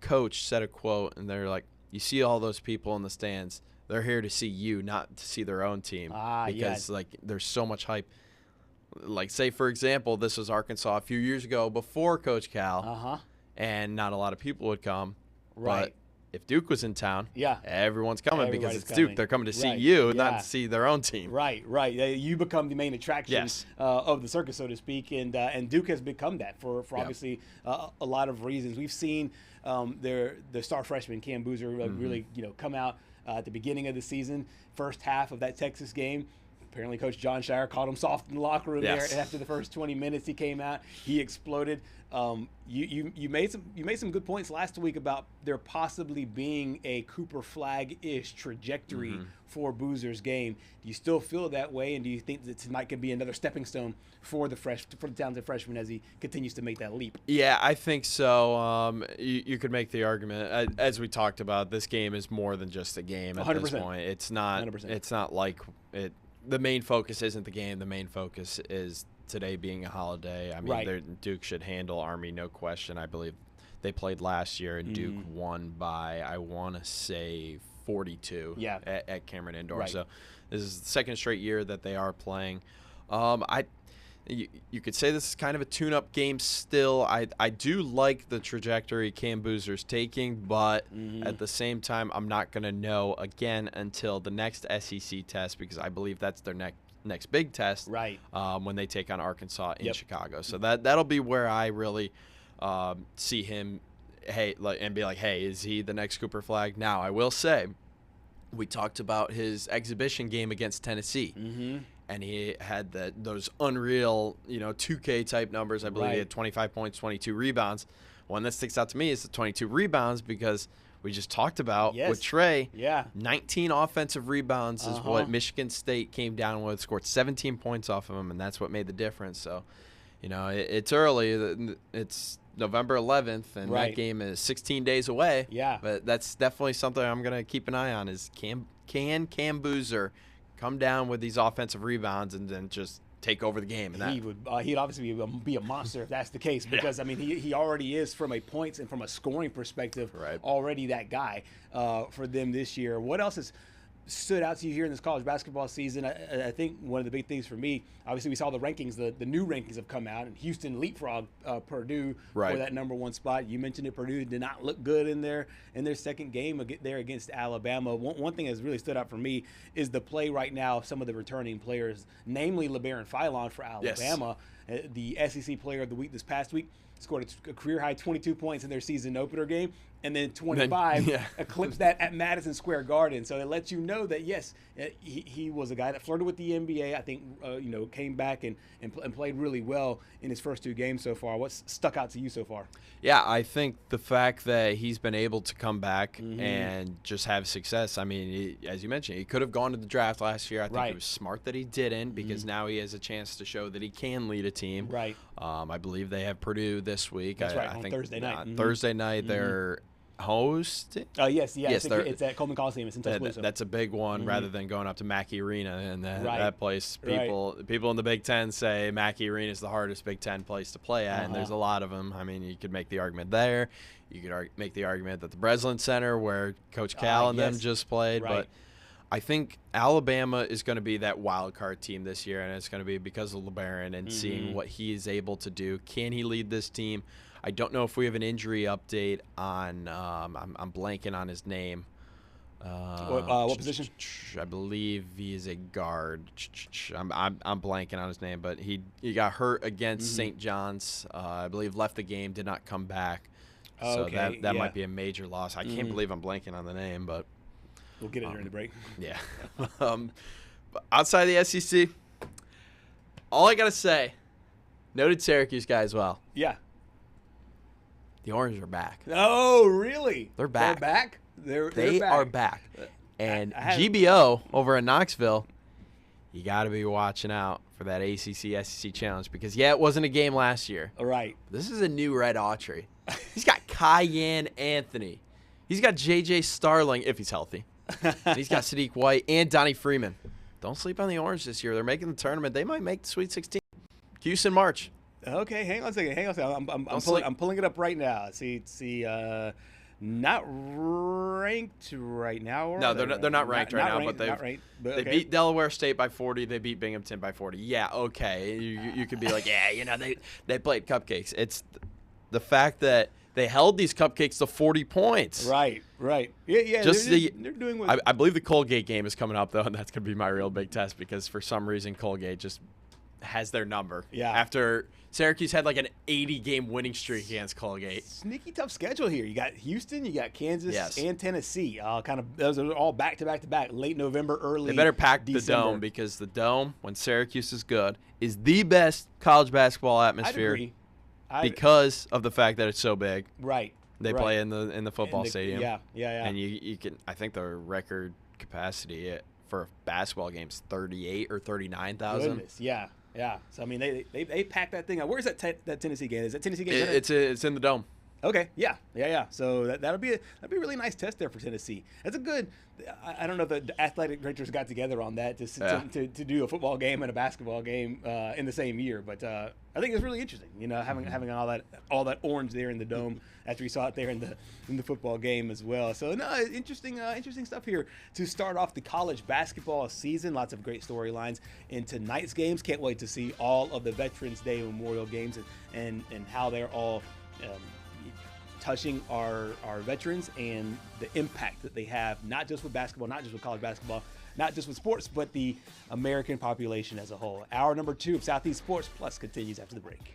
coach said a quote, and they're like, "You see all those people in the stands. They're here to see you, not to see their own team, because there's so much hype." Like, say for example, this was Arkansas a few years ago before Coach Cal, and not a lot of people would come. But if Duke was in town, everyone's coming because it's Duke. They're coming to see you, not to see their own team. You become the main attraction of the circus, so to speak, and Duke has become that for obviously a lot of reasons. We've seen the star freshman Cam Boozer really come out at the beginning of the season, first half of that Texas game. Apparently, Coach John Shire called him soft in the locker room Yes. there. After the first 20 minutes, he came out. He exploded. You made some good points last week about there possibly being a Cooper Flag-ish trajectory for Boozer's game. Do you still feel that way, and do you think that tonight could be another stepping stone for the talented freshman as he continues to make that leap? Yeah, I think so. You could make the argument, as we talked about, this game is more than just a game at 100%. this point. It's not. 100%. It's not like it. The main focus isn't the game. The main focus is today being a holiday. I mean, Right. Duke should handle Army, no question. I believe they played last year, and Duke won by, I want to say, 42 at Cameron Indoor. Right. So this is the second straight year that they are playing. You could say this is kind of a tune-up game still. I do like the trajectory Cam Boozer's taking, but at the same time, I'm not going to know again until the next SEC test, because I believe that's their next big test, Right. when they take on Arkansas in Yep. Chicago. So that'll be where I really see him, and be like, hey, is he the next Cooper Flag? Now, I will say, we talked about his exhibition game against Tennessee. And he had those unreal, 2K type numbers. I believe he had 25 points, 22 rebounds. One that sticks out to me is the 22 rebounds, because we just talked about with Trey. 19 offensive rebounds is what Michigan State came down with, scored 17 points off of him, and that's what made the difference. So, it's early. It's November 11th, and that game is 16 days away. Yeah. But that's definitely something I'm going to keep an eye on, is Cam Boozer come down with these offensive rebounds and then just take over the game. And he'd obviously be a monster if that's the case, because I mean he already is, from a points and from a scoring perspective, already that guy for them this year. What else has stood out to you here in this college basketball season? I think one of the big things for me, obviously we saw the rankings, the new rankings have come out, and Houston leapfrogged Purdue for that #1 spot. You mentioned it, Purdue did not look good in their second game there against Alabama. One thing that's really stood out for me is the play right now of some of the returning players, namely LeBaron Philon for Alabama, the SEC Player of the Week this past week. Scored a career-high 22 points in their season opener game, and then 25 eclipsed that at Madison Square Garden. So it lets you know that, yes, he was a guy that flirted with the NBA. I think, came back and played really well in his first 2 games so far. What's stuck out to you so far? Yeah, I think the fact that he's been able to come back and just have success. I mean, as you mentioned, he could have gone to the draft last year. I think it was smart that he didn't, because now he has a chance to show that he can lead a team. Right. I believe they have Purdue this week. That's right, I on think Thursday night. Thursday night they're hosting. Yes, it's at Coleman Coliseum. It's in Tuscaloosa. That's a big one, rather than going up to Mackey Arena, and that place. People in the Big Ten say Mackey Arena is the hardest Big Ten place to play at, and there's a lot of them. I mean, you could make the argument there. You could make the argument that the Breslin Center, where Coach Cal and them just played, but I think Alabama is going to be that wild card team this year, and it's going to be because of LeBaron and seeing what he is able to do. Can he lead this team? I don't know if we have an injury update on. I'm blanking on his name. What position? I believe he is a guard. I'm blanking on his name, but he got hurt against St. John's. I believe left the game, did not come back. So that might be a major loss. I can't believe I'm blanking on the name, but we'll get it during the break. Yeah. But outside the SEC, all I gotta say, noted Syracuse guy as well. Yeah. The Orange are back. Oh, really? They're back. They're back? They back. are back. And GBO over in Knoxville, you got to be watching out for that ACC SEC challenge, because, it wasn't a game last year. All right. This is a new Red Autry. He's got Cayenne Anthony. He's got J.J. Starling, if he's healthy. And he's got Sadiq White and Donnie Freeman. Don't sleep on the Orange this year. They're making the tournament. They might make the Sweet 16. Houston, March. Okay, hang on a second. I'm pulling it up right now. See, not ranked right now. No, they're not ranked right now. But they beat Delaware State by 40. They beat Binghamton by 40. Yeah, okay. You could be like, they played cupcakes. It's the fact that they held these cupcakes to 40 points. Right. Yeah. They're doing what I believe the Colgate game is coming up, though, and that's going to be my real big test, because for some reason Colgate just has their number. Yeah. After Syracuse had like an 80-game winning streak against Colgate. Sneaky tough schedule here. You got Houston, you got Kansas, Yes. and Tennessee. Those are all back to back, late November, early. They better pack December. the Dome, because the Dome, when Syracuse is good, is the best college basketball I'd atmosphere agree. because of the fact that it's so big. Right. They right. play in the football stadium. Yeah. And you can, I think the record capacity for a basketball game is 38 or 39,000. Goodness, yeah. So I mean, they packed that thing out. Where's that Tennessee game? Is that Tennessee game? It's in the Dome. Okay, yeah. So that'll be a really nice test there for Tennessee. That's a good. I don't know if the athletic directors got together on that to do a football game and a basketball game in the same year, but I think it's really interesting. Having all that orange there in the Dome after we saw it there in the football game as well. So no, interesting stuff here to start off the college basketball season. Lots of great storylines in tonight's games. Can't wait to see all of the Veterans Day Memorial games and how they're all. Touching our veterans and the impact that they have, not just with basketball, not just with college basketball, not just with sports, but the American population as a whole. Hour number 2 of Southeast Sports Plus continues after the break.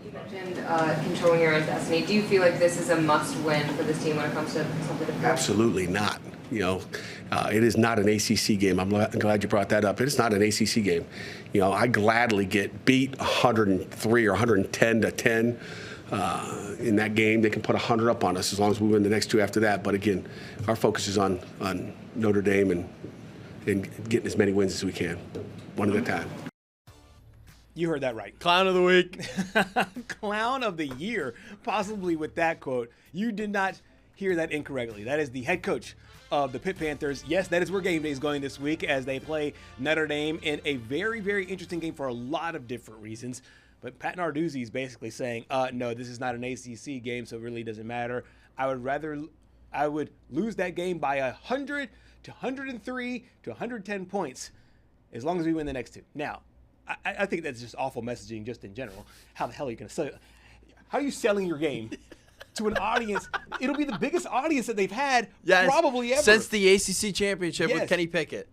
You mentioned controlling your own destiny. Do you feel like this is a must-win for this team when it comes to competitive? Absolutely not. It is not an ACC game. I'm glad you brought that up. It is not an ACC game. I gladly get beat 103 or 110 to 10 in that game. They can put 100 up on us as long as we win the next 2 after that. But again, our focus is on Notre Dame and getting as many wins as we can, one at a time. You heard that right. Clown of the week. Clown of the year, possibly with that quote. You did not hear that incorrectly. That is the head coach of the Pitt Panthers. Yes, that is where game day is going this week as they play Notre Dame in a very, very interesting game for a lot of different reasons. But Pat Narduzzi is basically saying, no, this is not an ACC game, so it really doesn't matter. I would lose that game by 100 to 103 to 110 points as long as we win the next 2. Now, I think that's just awful messaging just in general. How the hell are you going to sell it? How are you selling your game to an audience? It'll be the biggest audience that they've had probably ever. Since the ACC championship with Kenny Pickett.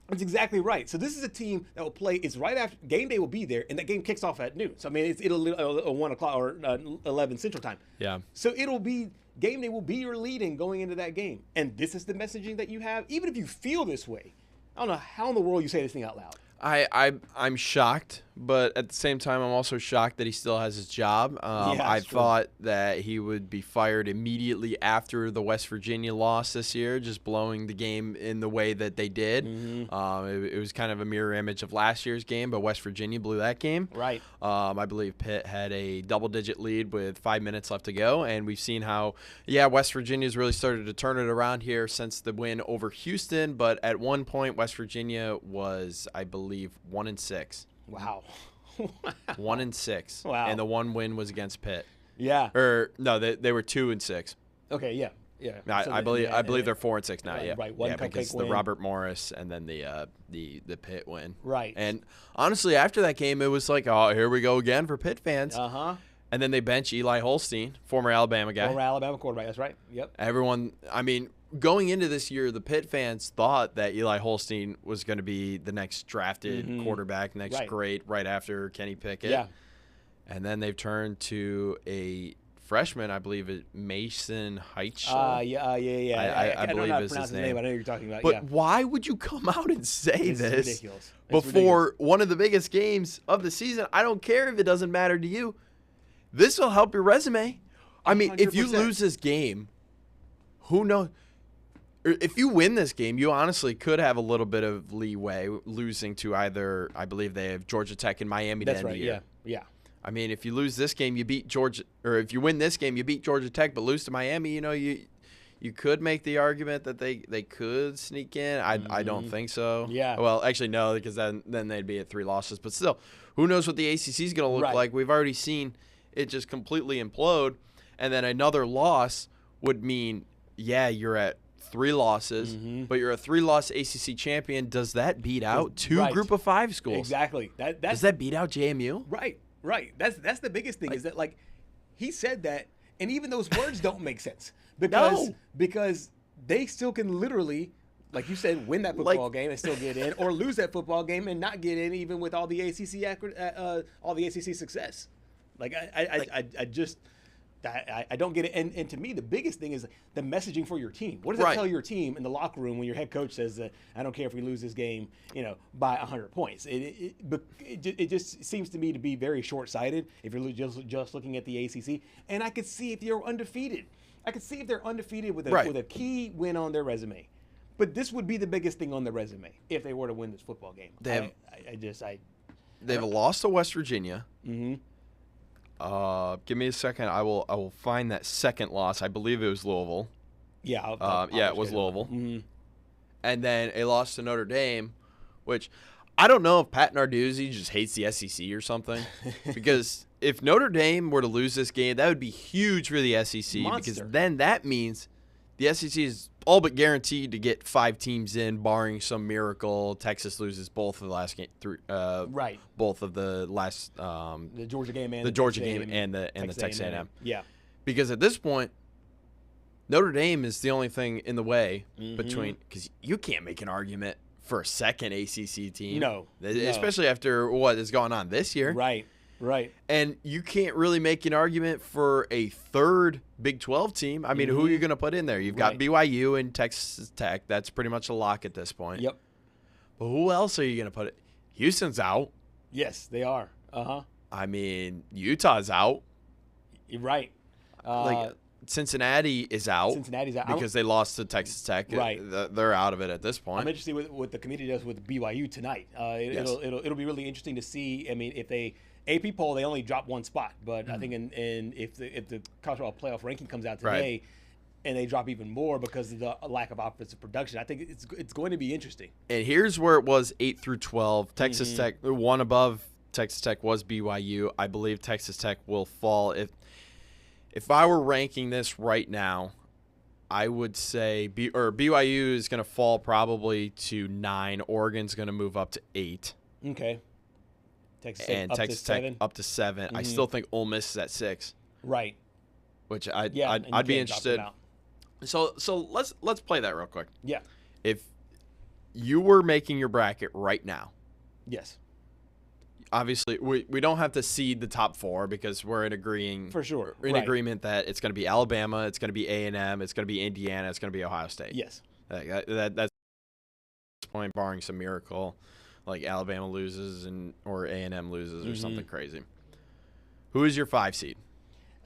That's exactly right. So this is a team that will play. It's right after game day will be there, and that game kicks off at noon. So I mean, it'll 1 o'clock or 11 Central Time. Yeah. So it'll be game day will be your leading going into that game, and this is the messaging that you have. Even if you feel this way, I don't know how in the world you say this thing out loud. I'm shocked but at the same time, I'm also shocked that he still has his job. I thought that he would be fired immediately after the West Virginia loss this year, just blowing the game in the way that they did. It was kind of a mirror image of last year's game, but West Virginia blew that game. Right. I believe Pitt had a double-digit lead with 5 minutes left to go, and we've seen how, West Virginia's really started to turn it around here since the win over Houston, but at one point, West Virginia was, I believe, 1-6. Wow. 1-6. Wow. And the one win was against Pitt. Yeah. Or no, they were 2-6. Okay. Yeah. Yeah. I believe they're 4-6 now. Yeah. Right. One yeah, cupcake because win. the Robert Morris and then the Pitt win. Right. And honestly, after that game, it was like, oh, here we go again for Pitt fans. And then they bench Eli Holstein, former Alabama guy. Former Alabama quarterback. That's right. Yep. Everyone. I mean, going into this year, the Pitt fans thought that Eli Holstein was going to be the next drafted quarterback, next great, right after Kenny Pickett. Yeah. And then they've turned to a freshman, I believe, Mason Heichel. I believe is his name. I know you're talking about. But why would you come out and say It's this ridiculous. before one of the biggest games of the season? I don't care if it doesn't matter to you. This will help your resume. I mean, if you 100%. lose this game, who knows? If you win this game, you honestly could have a little bit of leeway losing to either, I believe they have Georgia Tech and Miami to end the year. Yeah. I mean, if you lose this game, you beat Georgia, or if you win this game, you beat Georgia Tech, but lose to Miami, you could make the argument that they could sneak in. I don't think so. Yeah. Well, actually, no, because then they'd be at 3 losses. But still, who knows what the ACC is going to look like? We've already seen it just completely implode, and then another loss would mean, you're at 3 losses, but you're a 3-loss ACC champion. Does that beat out 2 Group of 5 schools? Exactly. Does that beat out JMU? Right. That's the biggest thing is that, like, he said that, and even those words don't make sense because they still can literally, like you said, win that football game and still get in, or lose that football game and not get in, even with all the ACC success. Like I don't get it. And to me, the biggest thing is the messaging for your team. What does that tell your team in the locker room when your head coach says, I don't care if we lose this game, by 100 points. It just seems to me to be very short-sighted if you're just looking at the ACC. And I could see if you're undefeated. I could see if they're undefeated with a key win on their resume. But this would be the biggest thing on their resume if they were to win this football game. They have a loss to West Virginia. Give me a second. I will find that second loss. I believe it was Louisville. Yeah. It was Louisville. And then a loss to Notre Dame, which I don't know if Pat Narduzzi just hates the SEC or something. Because if Notre Dame were to lose this game, that would be huge for the SEC. Monster. Because then that means the SEC is all but guaranteed to get 5 teams in, barring some miracle. Texas loses both of the last game, both of the last the Georgia game and the Texas A&M. Yeah, because at this point, Notre Dame is the only thing in the way between, because you can't make an argument for a second ACC team. No, especially after what has gone on this year. Right. And you can't really make an argument for a third Big 12 team. I mean, who are you going to put in there? You've got BYU and Texas Tech. That's pretty much a lock at this point. Yep. But who else are you going to put it? Houston's out. Yes, they are. I mean, Utah's out. You're right. Cincinnati is out. Cincinnati's out. Because they lost to Texas Tech. Right. They're out of it at this point. I'm interested with what the committee does with BYU tonight. It'll be really interesting to see. I mean, if they AP poll, they only dropped 1 spot, but I think if the college football playoff ranking comes out today, and they drop even more because of the lack of offensive production, I think it's going to be interesting. And here's where it was 8 through 12. Texas Tech, one above Texas Tech was BYU. I believe Texas Tech will fall. If I were ranking this right now, I would say BYU is going to fall probably to 9. Oregon's going to move up to 8. Okay. Texas Tech up to 7. I still think Ole Miss is at 6. Right. Which I'd be interested. So let's play that real quick. Yeah. If you were making your bracket right now. Yes. Obviously, we don't have to seed the top 4 because we're in agreement that it's going to be Alabama, it's going to be A&M, it's going to be Indiana, it's going to be Ohio State. Yes. That's point barring some miracle. like Alabama loses or A&M loses or something crazy. Who is your 5 seed?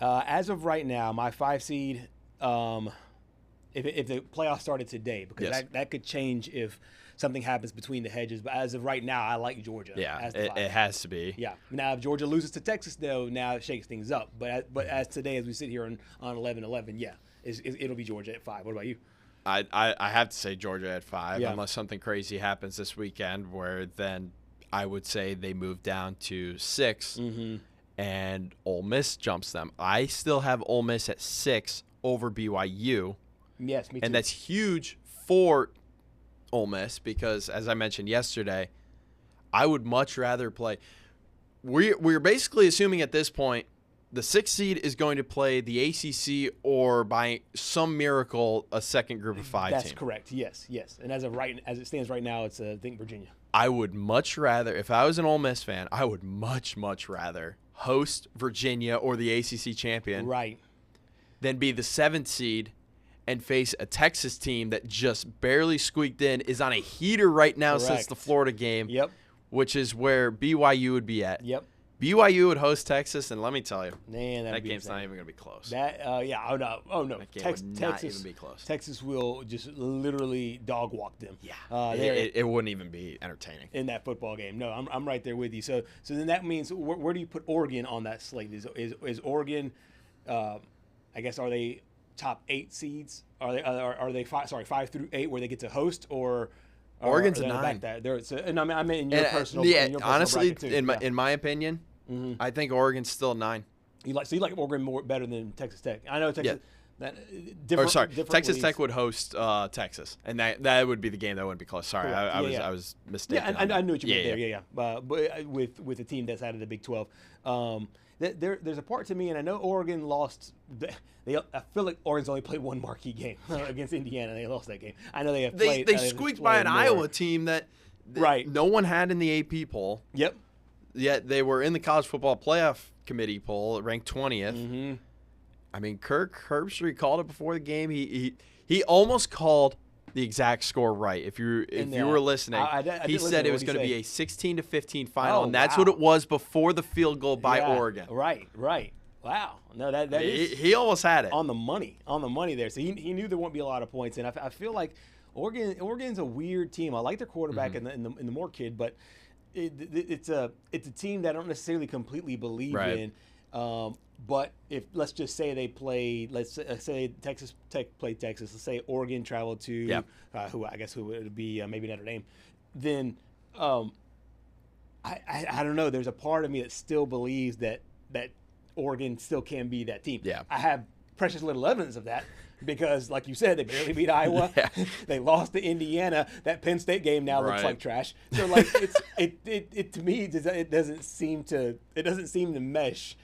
As of right now, my 5 seed, if the playoffs started today, because that could change if something happens between the hedges. But as of right now, I like Georgia. Yeah, it has to be. Yeah. Now, if Georgia loses to Texas, though, now it shakes things up. But as today, as we sit here on 11-11, yeah, it'll be Georgia at 5. What about you? I have to say Georgia at 5, unless something crazy happens this weekend, where then I would say they move down to 6, and Ole Miss jumps them. I still have Ole Miss at 6 over BYU. Yes, me too. And that's huge for Ole Miss because, as I mentioned yesterday, I would much rather play. We're basically assuming at this point the 6th seed is going to play the ACC or, by some miracle, a second group of 5 team. That's correct. Yes. And as it stands right now, it's I think Virginia. I would much rather, if I was an Ole Miss fan, I would much rather host Virginia or the ACC champion, than be the 7th seed and face a Texas team that just barely squeaked in, is on a heater right now since the Florida game, which is where BYU would be at. BYU would host Texas, and let me tell you, man, that game's not even going to be close. Oh no, that game would not even be close. Texas will just literally dog walk them. Yeah, it wouldn't even be entertaining in that football game. No, I'm right there with you. So then that means where do you put Oregon on that slate? Is Oregon? I guess are they top 8 seeds? Are they 5 through 8 where they get to host, or Oregon's a 9? And I mean in your personal. Honestly, too. in my opinion, I think Oregon's still 9. You like Oregon better than Texas Tech? I know Texas. Texas Tech would host Texas, and that would be the game that wouldn't be close. Sorry, I was mistaken. Yeah, I knew what you meant there. Yeah. But with a team that's out of the Big 12. There's a part to me, and I know Oregon lost. I feel like Oregon's only played one marquee game against Indiana. They lost that game. I know they have played. They squeaked by an Iowa team that no one had in the AP poll. Yep. Yet they were in the College Football Playoff Committee poll, ranked 20th. I mean, Kirk Herbstreit called it before the game. He almost called the exact score right. If you were listening, he said it was going to be a 16-15 final, and that's what it was before the field goal by Oregon. Right. Wow. No, that is he almost had it on the money there. So he knew there wouldn't be a lot of points, and I feel like Oregon's a weird team. I like their quarterback and the Moore kid, but it's a team that I don't necessarily completely believe in. But if let's just say they played, let's say Texas Tech played Texas. Let's say Oregon traveled to who would it be? Maybe Notre Dame. Then I don't know. There's a part of me that still believes that Oregon still can be that team. Yeah. I have precious little evidence of that because, like you said, they barely beat Iowa. They lost to Indiana. That Penn State game now looks like trash. So like it to me it doesn't seem to mesh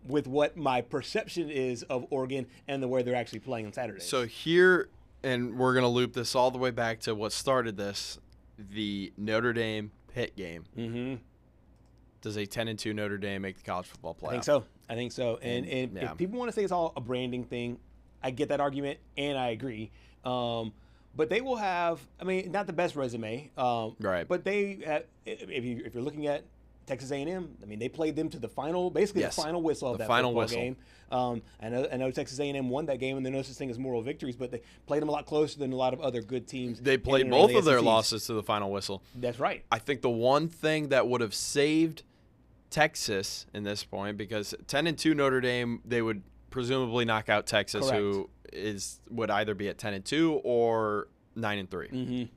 with what my perception is of Oregon and the way they're actually playing on Saturday. So here, and we're going to loop this all the way back to what started this, the Notre Dame Pitt game. Does a 10-2 Notre Dame make the college football playoff? I think so. And if people want to say it's all a branding thing, I get that argument, and I agree. But they will have, I mean, not the best resume. But they have, if you're looking at Texas A&M, I mean, they played them to the final, basically the final whistle of that football game. I know Texas A&M won that game, and there's no such thing as moral victories, but they played them a lot closer than a lot of other good teams. They played both of their losses to the final whistle. That's right. I think the one thing that would have saved Texas in this point, because 10-2 Notre Dame, they would presumably knock out Texas, who would either be at 10-2 or 9-3.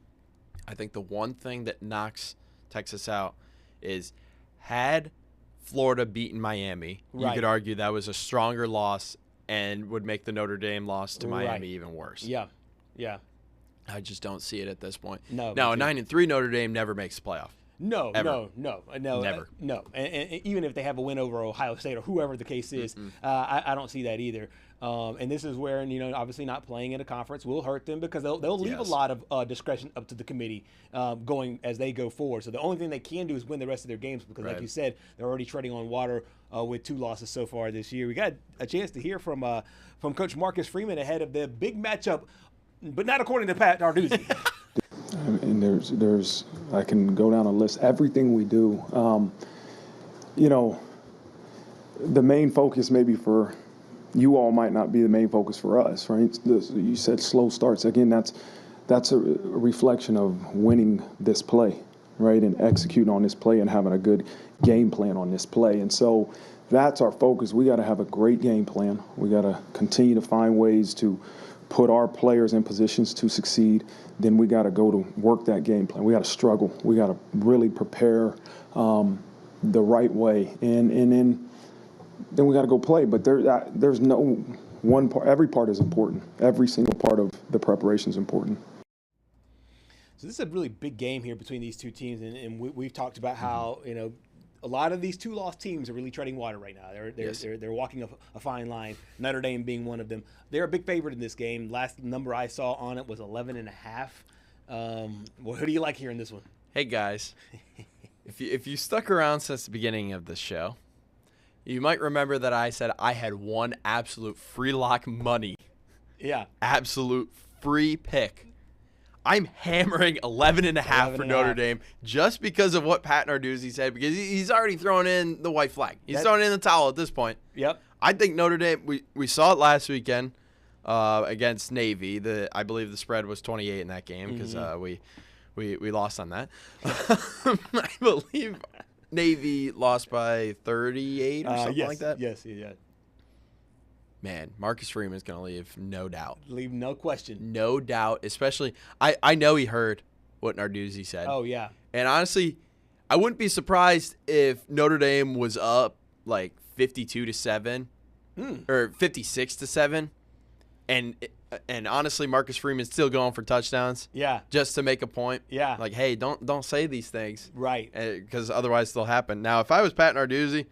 I think the one thing that knocks Texas out is had Florida beaten Miami, you could argue that was a stronger loss and would make the Notre Dame loss to Miami even worse. Yeah. I just don't see it at this point. No. Now, a 9-3 Notre Dame never makes the playoff. No, Ever. no, never. No, and even if they have a win over Ohio State or whoever the case is, I don't see that either. And this is where, obviously not playing in a conference will hurt them because they'll leave a lot of discretion up to the committee going as they go forward. So the only thing they can do is win the rest of their games because, like you said, they're already treading on water with 2 losses so far this year. We got a chance to hear from Coach Marcus Freeman ahead of the big matchup, but not according to Pat Narduzzi. And there's I can go down a list. Everything we do, the main focus maybe for you all might not be the main focus for us, right? You said slow starts. Again, that's a reflection of winning this play, right? And executing on this play and having a good game plan on this play. And so that's our focus. We got to have a great game plan. We got to continue to find ways to put our players in positions to succeed. Then we got to go to work that game plan. We got to struggle. We got to really prepare the right way. And then we got to go play. But there's no one part. Every part is important. Every single part of the preparation is important. So this is a really big game here between these two teams, and we've talked about how a lot of these 2-loss teams are really treading water right now. They're walking a fine line. Notre Dame being one of them. They're a big favorite in this game. Last number I saw on it was 11.5. Well, who do you like here in this one? Hey guys, if you stuck around since the beginning of the show, you might remember that I said I had one absolute free lock money. Yeah. Absolute free pick. I'm hammering 11.5 for Notre Dame just because of what Pat Narduzzi said, because he's already thrown in the white flag. He's thrown in the towel at this point. Yep. I think Notre Dame, we saw it last weekend against Navy. I believe the spread was 28 in that game because we lost on that. I believe Navy lost by 38 or something like that. Yes, yeah. Man, Marcus Freeman's going to leave, no doubt. Leave no question. No doubt, especially I know he heard what Narduzzi said. Oh, yeah. And honestly, I wouldn't be surprised if Notre Dame was up like 52-7 or 56-7. And honestly, Marcus Freeman's still going for touchdowns. Yeah. Just to make a point. Yeah. Like, hey, don't say these things. Right. Because otherwise they'll happen. Now, if I was Pat Narduzzi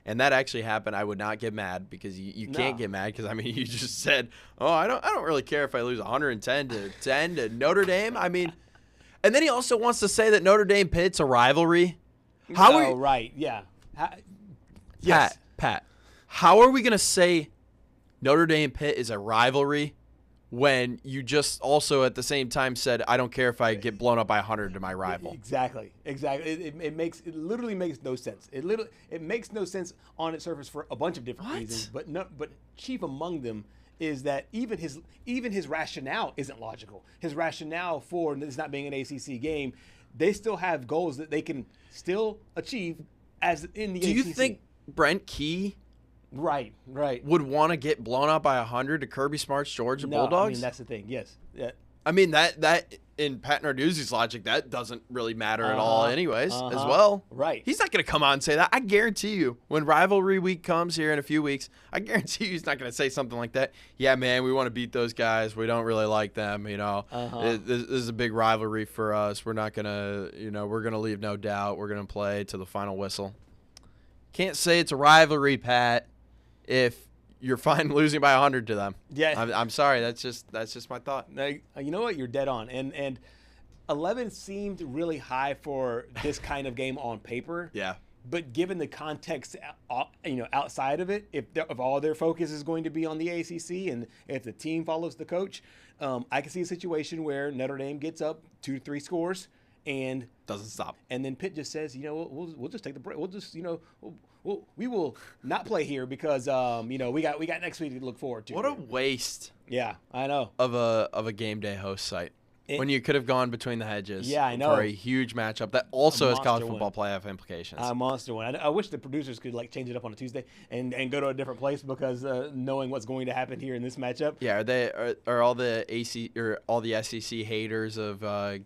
and that actually happened, I would not get mad, because you can't get mad, because, I mean, you just said, oh, I don't really care if I lose 110-10 to Notre Dame. I mean, and then he also wants to say that Notre Dame Pitt's a rivalry. Right, yeah. Pat, how are we going to say Notre Dame Pitt is a rivalry when you just also at the same time said, I don't care if I get blown up by 100 to my rival? Exactly. It literally makes no sense. It makes no sense on its surface for a bunch of different reasons. But chief among them is that even his rationale isn't logical. His rationale for this not being an ACC game, they still have goals that they can still achieve as in the ACC. Do you think Brent Key Right. would want to get blown out by 100 to Kirby Smart's Georgia Bulldogs? I mean, that's the thing. Yes. Yeah. I mean, that in Pat Narduzzi's logic, that doesn't really matter at all anyways as well. Right. He's not going to come on and say that. I guarantee you, when rivalry week comes here in a few weeks, I guarantee you he's not going to say something like that. Yeah, man, we want to beat those guys. We don't really like them, This is a big rivalry for us. We're not going to, we're going to leave no doubt. We're going to play to the final whistle. Can't say it's a rivalry, Pat, if you're fine losing by 100 to them. Yeah, I'm sorry. That's just my thought. Now, you know what? You're dead on. And 11 seemed really high for this kind of game on paper. Yeah. But given the context, outside of it, if all their focus is going to be on the ACC, and if the team follows the coach, I can see a situation where Notre Dame gets up 2-3 scores and doesn't stop, and then Pitt just says, we'll just take the break. We'll just, we will not play here because we got next week to look forward to. What a waste. Yeah, I know. Of a game day host site. When you could have gone between the hedges. Yeah, I know. For a huge matchup that also has college football playoff implications. A monster one. I wish the producers could change it up on a Tuesday and go to a different place, because knowing what's going to happen here in this matchup. Yeah, are all the AC or all the SEC haters of game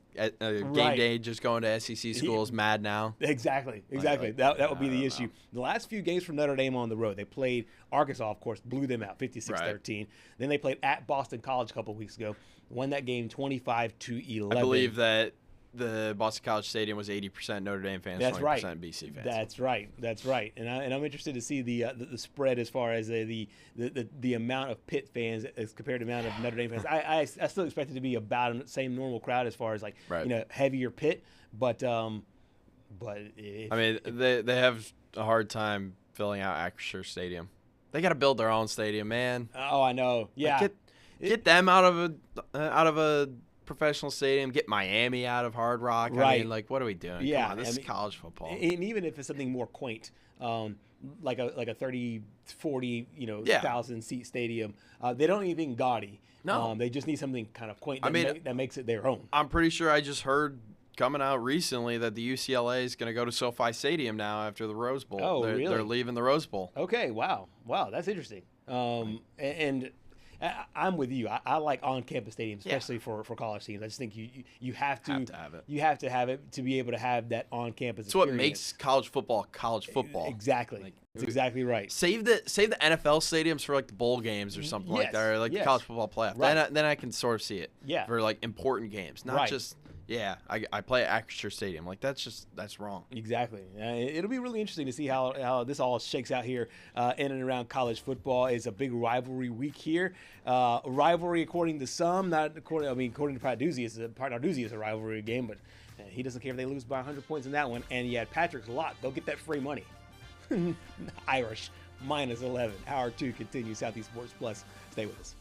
day just going to SEC schools mad now? Exactly. That would be the issue. The last few games from Notre Dame on the road, they played Arkansas, of course, blew them out 56-13. Then they played at Boston College a couple weeks ago. Won that game 25-11. I believe that the Boston College Stadium was 80% Notre Dame fans, 20% BC fans. That's right. And I'm interested to see the spread as far as the amount of Pitt fans as compared to the amount of Notre Dame fans. I still expect it to be about the same normal crowd as far as heavier Pitt, but they have a hard time filling out Acrisure Stadium. They got to build their own stadium, man. Oh, I know. Yeah. Get them out of a professional stadium, get Miami out of Hard Rock. Right. I mean, like, what are we doing? Yeah, Come on, this is college football. And even if it's something more quaint, like a 30, 40, thousand seat stadium, they don't need anything gaudy. No. They just need something kind of quaint that makes it their own. I'm pretty sure I just heard coming out recently that the UCLA is going to go to SoFi Stadium now after the Rose Bowl. Oh, really? They're leaving the Rose Bowl. Okay, wow, that's interesting. And I'm with you. I like on-campus stadiums, especially for college teams. I just think you have to have it. You have to have it to be able to have that on-campus. It's what makes college football. Exactly. That's exactly right. Save the NFL stadiums for like the bowl games or something like that, or like the college football playoff. Right. Then I can sort of see it. Yeah. For like important games, not just. Yeah, I play at Acrisure Stadium. Like, that's wrong. Exactly. It'll be really interesting to see how this all shakes out here in and around college football. It's a big rivalry week here. Rivalry according to some, according to Parduzzi, is a rivalry game, but he doesn't care if they lose by 100 points in that one. And you had Patrick's lock. Go get that free money. Irish -11. Hour 2 continues. Southeast Sports Plus. Stay with us.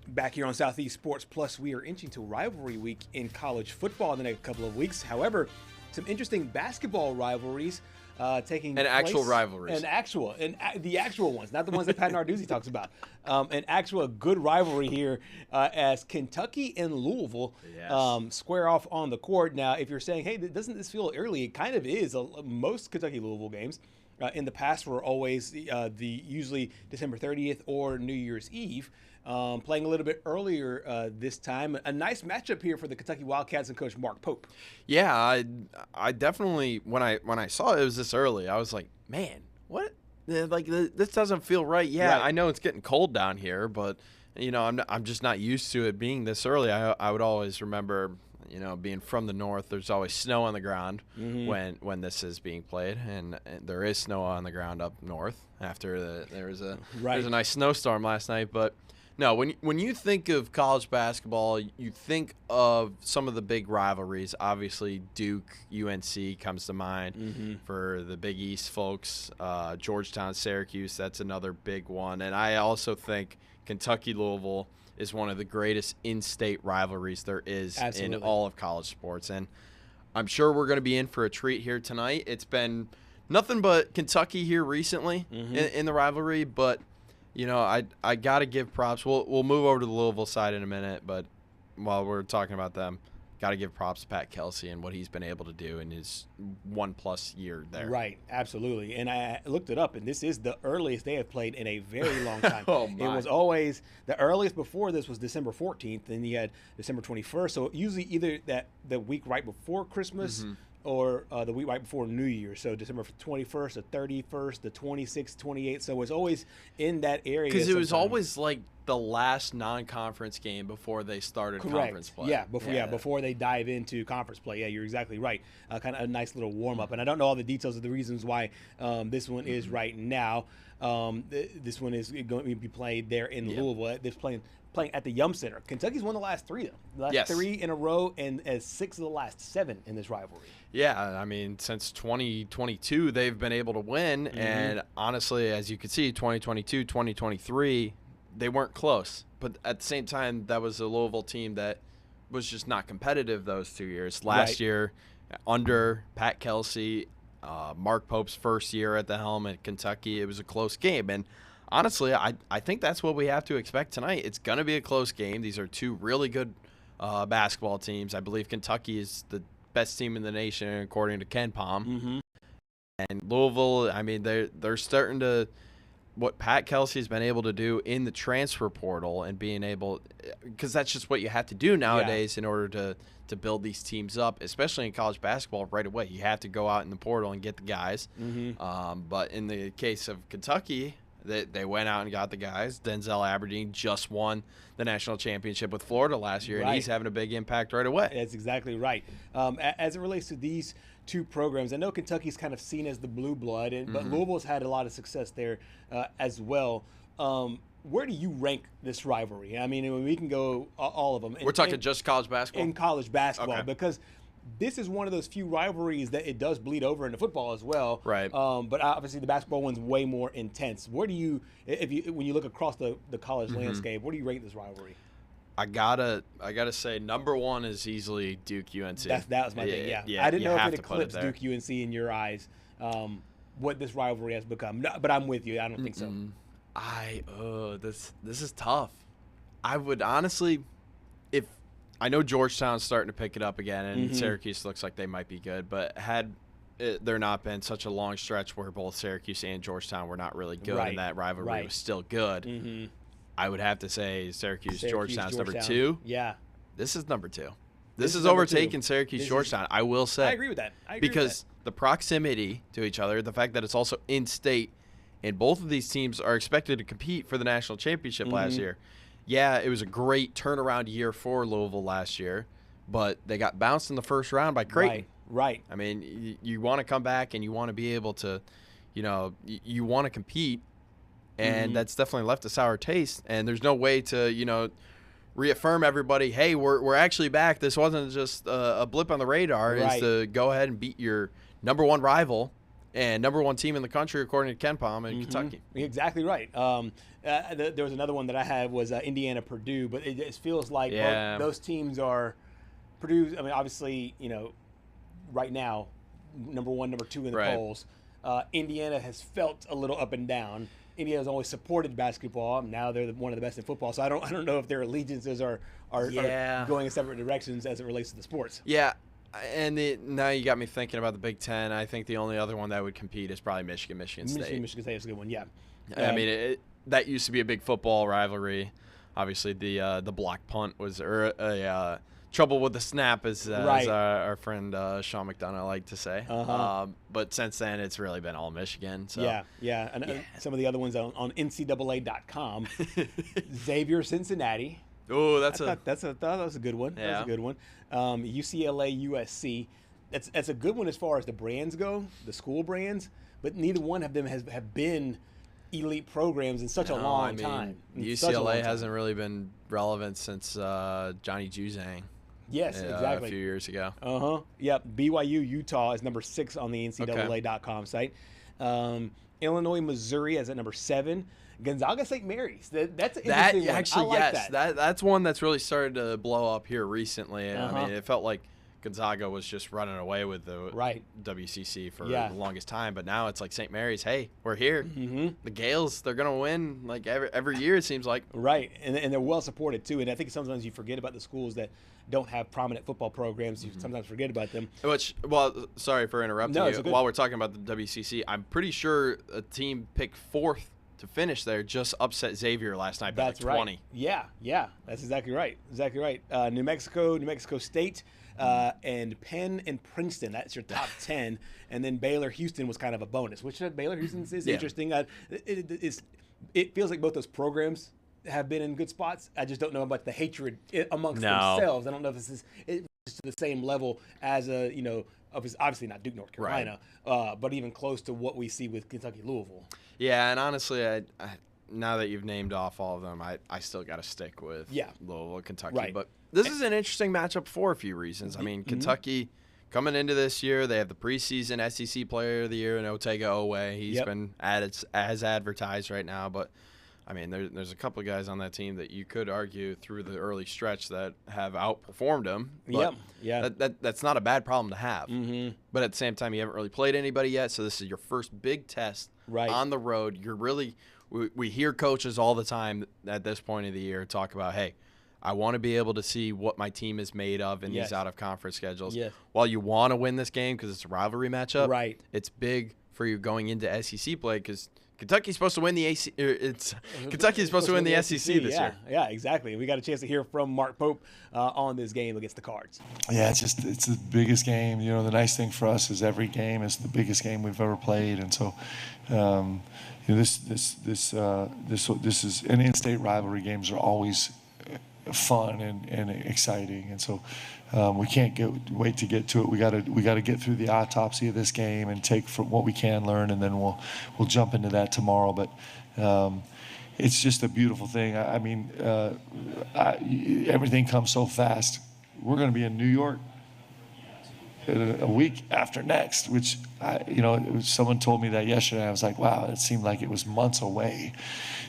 Back here on Southeast Sports Plus, we are inching to rivalry week in college football in the next couple of weeks. However, some interesting basketball rivalries taking place. Actual rivalries. The actual ones, not the ones that Pat Narduzzi talks about. An actual good rivalry here as Kentucky and Louisville square off on the court. Now, if you're saying, hey, doesn't this feel early? It kind of is. Most Kentucky-Louisville games in the past were always usually December 30th or New Year's Eve. Playing a little bit earlier this time. A nice matchup here for the Kentucky Wildcats and Coach Mark Pope. Yeah, I definitely when I saw it was this early, I was like, man, what? Like this doesn't feel right. Yeah, right. I know it's getting cold down here, but I'm just not used to it being this early. I would always remember, being from the north, there's always snow on the ground when this is being played, and there is snow on the ground up north after there was a nice snowstorm last night, but. No, when you think of college basketball, you think of some of the big rivalries. Obviously, Duke, UNC comes to mind for the Big East folks. Georgetown, Syracuse, that's another big one. And I also think Kentucky-Louisville is one of the greatest in-state rivalries there is in all of college sports. And I'm sure we're going to be in for a treat here tonight. It's been nothing but Kentucky here recently in the rivalry, but – I got to give props. We'll move over to the Louisville side in a minute, but while we're talking about them, got to give props to Pat Kelsey and what he's been able to do in his 1+ year there. Right, absolutely. And I looked it up, and this is the earliest they have played in a very long time. It was always the earliest before this was December 14th, and you had December 21st. So usually either the week right before Christmas or the week right before New Year. So December 21st, the 31st, the 26th, 28th. So it's always in that area. Because it was always like the last non-conference game before they started conference play. Yeah, before they dive into conference play. Yeah, you're exactly right. Kind of a nice little warm-up. And I don't know all the details of the reasons why this one is right now. This one is going to be played there in Louisville. This playing at the Yum Center. Kentucky's won the last 3, though. The last 3 in a row, and 6 of the last 7 in this rivalry. Yeah, I mean, since 2022, they've been able to win. And honestly, as you can see, 2022, 2023, they weren't close. But at the same time, that was a Louisville team that was just not competitive those 2 years. Last year, under Pat Kelsey, Mark Pope's first year at the helm at Kentucky, it was a close game. And honestly, I think that's what we have to expect tonight. It's going to be a close game. These are 2 really good basketball teams. I believe Kentucky is the best team in the nation, according to Ken Palm. And Louisville, I mean, they're starting to – what Pat Kelsey has been able to do in the transfer portal and being able – because that's just what you have to do nowadays in order to build these teams up, especially in college basketball right away. You have to go out in the portal and get the guys. But in the case of Kentucky – They went out and got the guys. Denzel Aberdeen just won the national championship with Florida last year, and he's having a big impact right away. That's exactly right. As it relates to these 2 programs, I know Kentucky's kind of seen as the blue blood, but Louisville's had a lot of success there as well. Where do you rank this rivalry? I mean, we can go all of them. We're talking just college basketball? In college basketball, because this is one of those few rivalries that it does bleed over into football as well. Right. But obviously the basketball one's way more intense. Where do you, when you look across the college landscape, where do you rate this rivalry? I gotta say, number 1 is easily Duke UNC. That was my thing. Yeah. I didn't know if it eclipsed Duke UNC in your eyes. What this rivalry has become. No, but I'm with you. I don't think so. This is tough. I would honestly, if I know Georgetown's starting to pick it up again, and Syracuse looks like they might be good, but had there not been such a long stretch where both Syracuse and Georgetown were not really good, and that rivalry was still good, I would have to say Syracuse Georgetown's number 2. Yeah. This is number 2. This is overtaking Syracuse Georgetown, I will say. I agree with that. Because the proximity to each other, the fact that it's also in-state, and both of these teams are expected to compete for the national championship last year. Yeah, it was a great turnaround year for Louisville last year, but they got bounced in the first round by Creighton. Right. I mean, you want to come back and you want to be able to, you want to compete, and that's definitely left a sour taste. And there's no way to, reaffirm everybody, hey, we're actually back. This wasn't just a blip on the radar. It's to go ahead and beat your number 1 rival and number 1 team in the country, according to Ken Palm in Kentucky. Exactly right. There was another one that I had was Indiana Purdue, but it just feels like those teams are Purdue. I mean, obviously, right now, number 1, number 2 in the polls. Indiana has felt a little up and down. Indiana's always supported basketball. Now they're one of the best in football. So I don't know if their allegiances are going in separate directions as it relates to the sports. Yeah. And now you got me thinking about the Big Ten. I think the only other one that would compete is probably Michigan State. Michigan State is a good one, yeah. I mean, that used to be a big football rivalry. Obviously, the block punt was trouble with the snap, as our friend Sean McDonough liked to say. But since then, it's really been all Michigan. So. Yeah. And some of the other ones on NCAA.com. Xavier Cincinnati. Oh, that was a good one. Yeah. That was a good one. UCLA, USC. That's a good one as far as the brands go, the school brands. But neither one of them have been elite programs in such a long time. UCLA hasn't really been relevant since Johnny Juzang. Yes, exactly. A few years ago. Yep. BYU, Utah is number 6 on the NCAA.com site. Illinois, Missouri is at number 7. Gonzaga, St. Mary's. That's an interesting one. Actually, I like that. That's one that's really started to blow up here recently. I mean, it felt like Gonzaga was just running away with the WCC for the longest time, but now it's like St. Mary's. Hey, we're here. The Gales, they're gonna win like every year. It seems like. Right, and they're well supported too. And I think sometimes you forget about the schools that don't have prominent football programs. You sometimes forget about them. Which, well, sorry for interrupting you. While we're talking about the WCC, I'm pretty sure a team picked 4th to finish there just upset Xavier last night by like 20. Right. Yeah, that's exactly right. New Mexico State, and Penn and Princeton. That's your top 10, and then Baylor, Houston was kind of a bonus. Which Baylor, Houston is interesting. It feels like both those programs have been in good spots. I just don't know about the hatred amongst themselves. I don't know if this is to the same level as obviously not Duke, North Carolina, but even close to what we see with Kentucky, Louisville. Yeah, and honestly, I now that you've named off all of them, I still got to stick with Louisville, Kentucky. Right. But this is an interesting matchup for a few reasons. I mean, Kentucky coming into this year, they have the preseason SEC Player of the Year in Otega Oweh. He's been as advertised right now, but I mean, there's a couple of guys on that team that you could argue through the early stretch that have outperformed him. But that's not a bad problem to have. But at the same time, you haven't really played anybody yet, so this is your first big test on the road. You're really we hear coaches all the time at this point of the year talk about, hey, I want to be able to see what my team is made of in these out-of-conference schedules. While you want to win this game because it's a rivalry matchup, it's big for you going into SEC play because Kentucky's supposed to win the Kentucky's supposed to win the SEC this year. Yeah, exactly. We got a chance to hear from Mark Pope on this game against the Cards. Yeah, it's the biggest game. You know, the nice thing for us is every game is the biggest game we've ever played, and so this is and in-state rivalry games are always fun and exciting, and so we can't wait to get to it. We got to get through the autopsy of this game and take from what we can learn, and then we'll jump into that tomorrow. But it's just a beautiful thing. I mean, everything comes so fast. We're going to be in New York a week after next, which someone told me that yesterday. I was like, wow, it seemed like it was months away.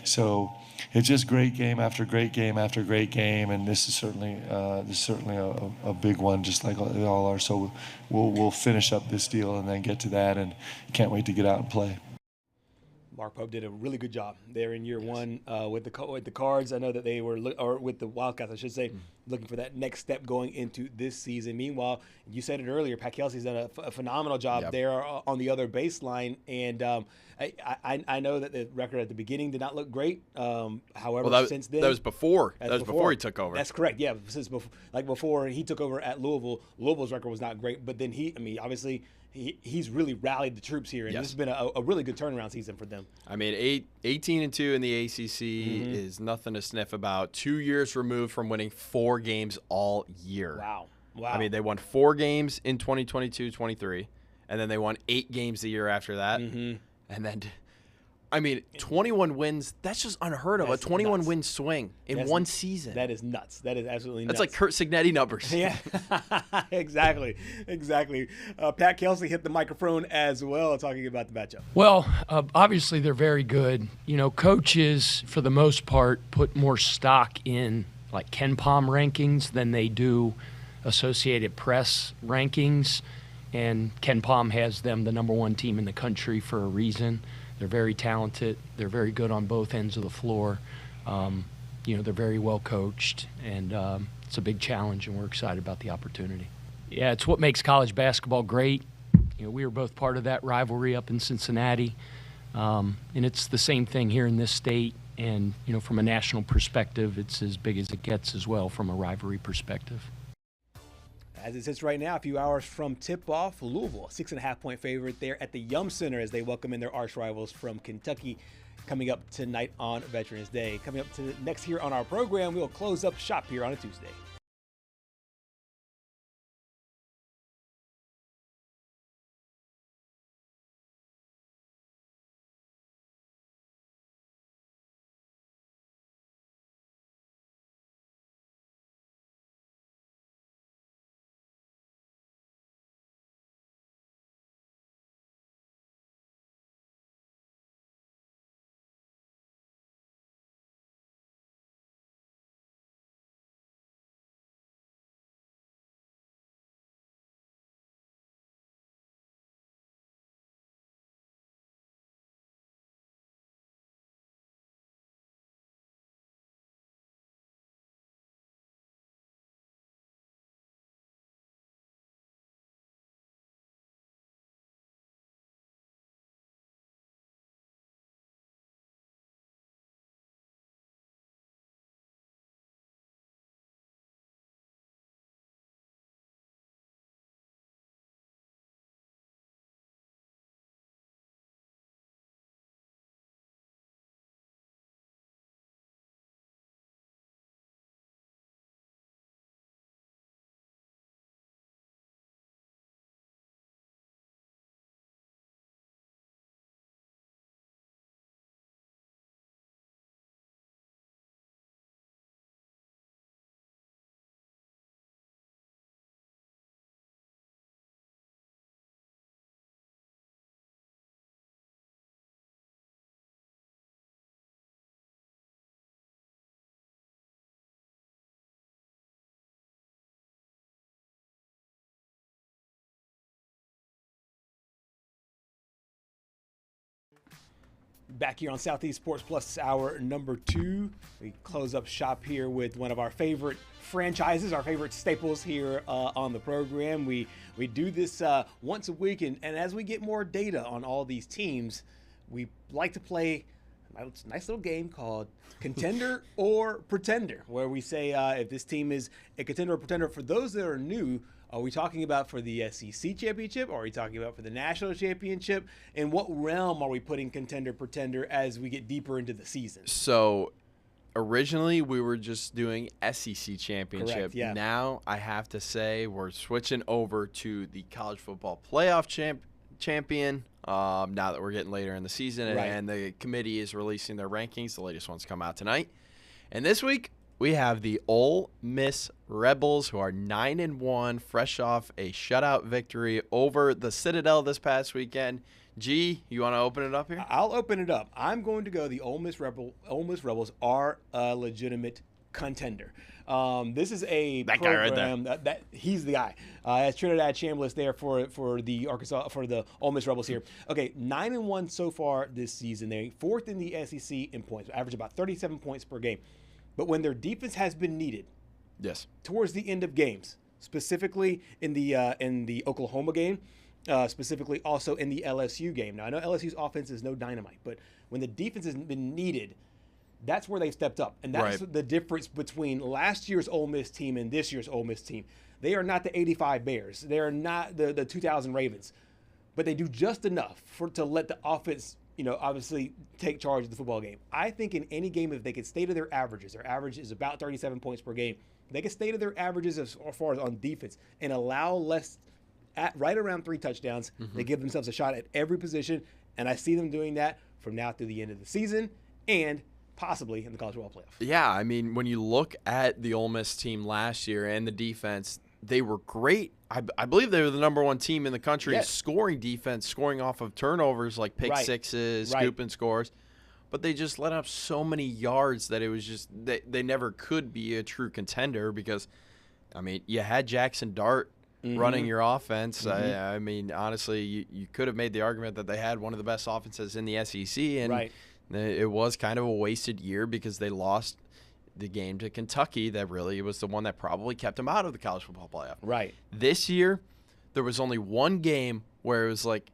So it's just great game after great game after great game, and this is certainly a big one, just like they all are. So we'll finish up this deal and then get to that, and can't wait to get out and play. Mark Pope did a really good job there in year one with the Cards. I know that they were, or with the Wildcats, I should say, looking for that next step going into this season. Meanwhile, you said it earlier, Pat Kelsey's done a phenomenal job there on the other baseline. And I know that the record at the beginning did not look great. However, since then. That was before he took over. That's correct, yeah. Before he took over at Louisville, Louisville's record was not great. But then obviously, he's really rallied the troops here, and this has been a really good turnaround season for them. I mean, 18-2 in the ACC is nothing to sniff about. 2 years removed from winning 4 games all year. Wow. I mean, they won 4 games in 2022-23, and then they won 8 games the year after that. And then, I mean, 21 wins, that's just unheard of. A 21-win swing in one season. That is nuts. That is absolutely nuts. That's like Kurt Signetti numbers. Yeah, exactly. Pat Kelsey hit the microphone as well talking about the matchup. Well, obviously they're very good. You know, coaches, for the most part, put more stock in like KenPom rankings than they do Associated Press rankings. And KenPom has them the #1 team in the country for a reason. They're very talented. They're very good on both ends of the floor. They're very well coached, and it's a big challenge, and we're excited about the opportunity. Yeah, it's what makes college basketball great. You know, we were both part of that rivalry up in Cincinnati, and it's the same thing here in this state. And from a national perspective, it's as big as it gets as well from a rivalry perspective. As it sits right now, a few hours from tip-off, Louisville, 6.5-point favorite there at the Yum Center as they welcome in their arch rivals from Kentucky, coming up tonight on Veterans Day. Coming up to next here on our program, we'll close up shop here on a Tuesday. Back here on Southeast Sports Plus, hour number 2. We close up shop here with one of our favorite franchises, our favorite staples here on the program. We do this once a week, and as we get more data on all these teams, we like to play a nice little game called Contender or Pretender, where we say if this team is a contender or pretender. For those that are new, are we talking about for the SEC championship, or are we talking about for the national championship? And what realm are we putting contender, pretender as we get deeper into the season? So originally we were just doing SEC championship. Correct, yeah. Now I have to say we're switching over to the college football playoff champion. Now that we're getting later in the season, Right. and the committee is releasing their rankings. The latest ones come out tonight. And this week we have the Ole Miss Rebels, who are 9-1, fresh off a shutout victory over the Citadel this past weekend. G, you want to open it up here? I'll open it up. I'm going to go the Ole Miss Rebels are a legitimate contender. This is a That guy right program that he's the guy. As Trinidad Chambliss there for the Ole Miss Rebels here. Okay, 9-1 so far this season. They're 4th in the SEC in points, average about 37 points per game. But when their defense has been needed, yes, towards the end of games, specifically in the Oklahoma game, specifically also in the LSU game. Now I know LSU's offense is no dynamite, but when the defense has been needed, that's where they've stepped up, and that's Right. the difference between last year's Ole Miss team and this year's Ole Miss team. They are not the '85 Bears. They are not the 2000 Ravens, but they do just enough to let the offense, obviously take charge of the football game. I think in any game, if they could stay to their averages, their average is about 37 points per game. They could stay to their averages as far as on defense and allow less, at right around 3 touchdowns. They give themselves a shot at every position, and I see them doing that from now through the end of the season and possibly in the college football playoff. Yeah, I mean, when you look at the Ole Miss team last year and the defense, they were great. I believe they were the number 1 team in the country Yes. scoring defense, scoring off of turnovers like pick Right. sixes, Right. scooping scores. But they just let up so many yards that it was just they never could be a true contender because, I mean, you had Jackson Dart running your offense. I mean, honestly, you could have made the argument that they had one of the best offenses in the SEC, and Right. it was kind of a wasted year because they lost the game to Kentucky that really was the one that probably kept them out of the college football playoff. Right. This year, there was only one game where it was like,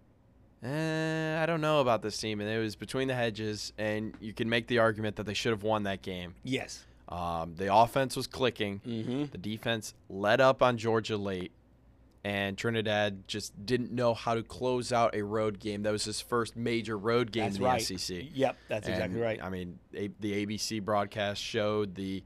I don't know about this team, and it was between the hedges, and you can make the argument that they should have won that game. Yes. The offense was clicking. The defense let up on Georgia late, and Trinidad just didn't know how to close out a road game. That was his first major road game That's in the right. SEC. Yep, that's exactly And, right. I mean, the ABC broadcast showed the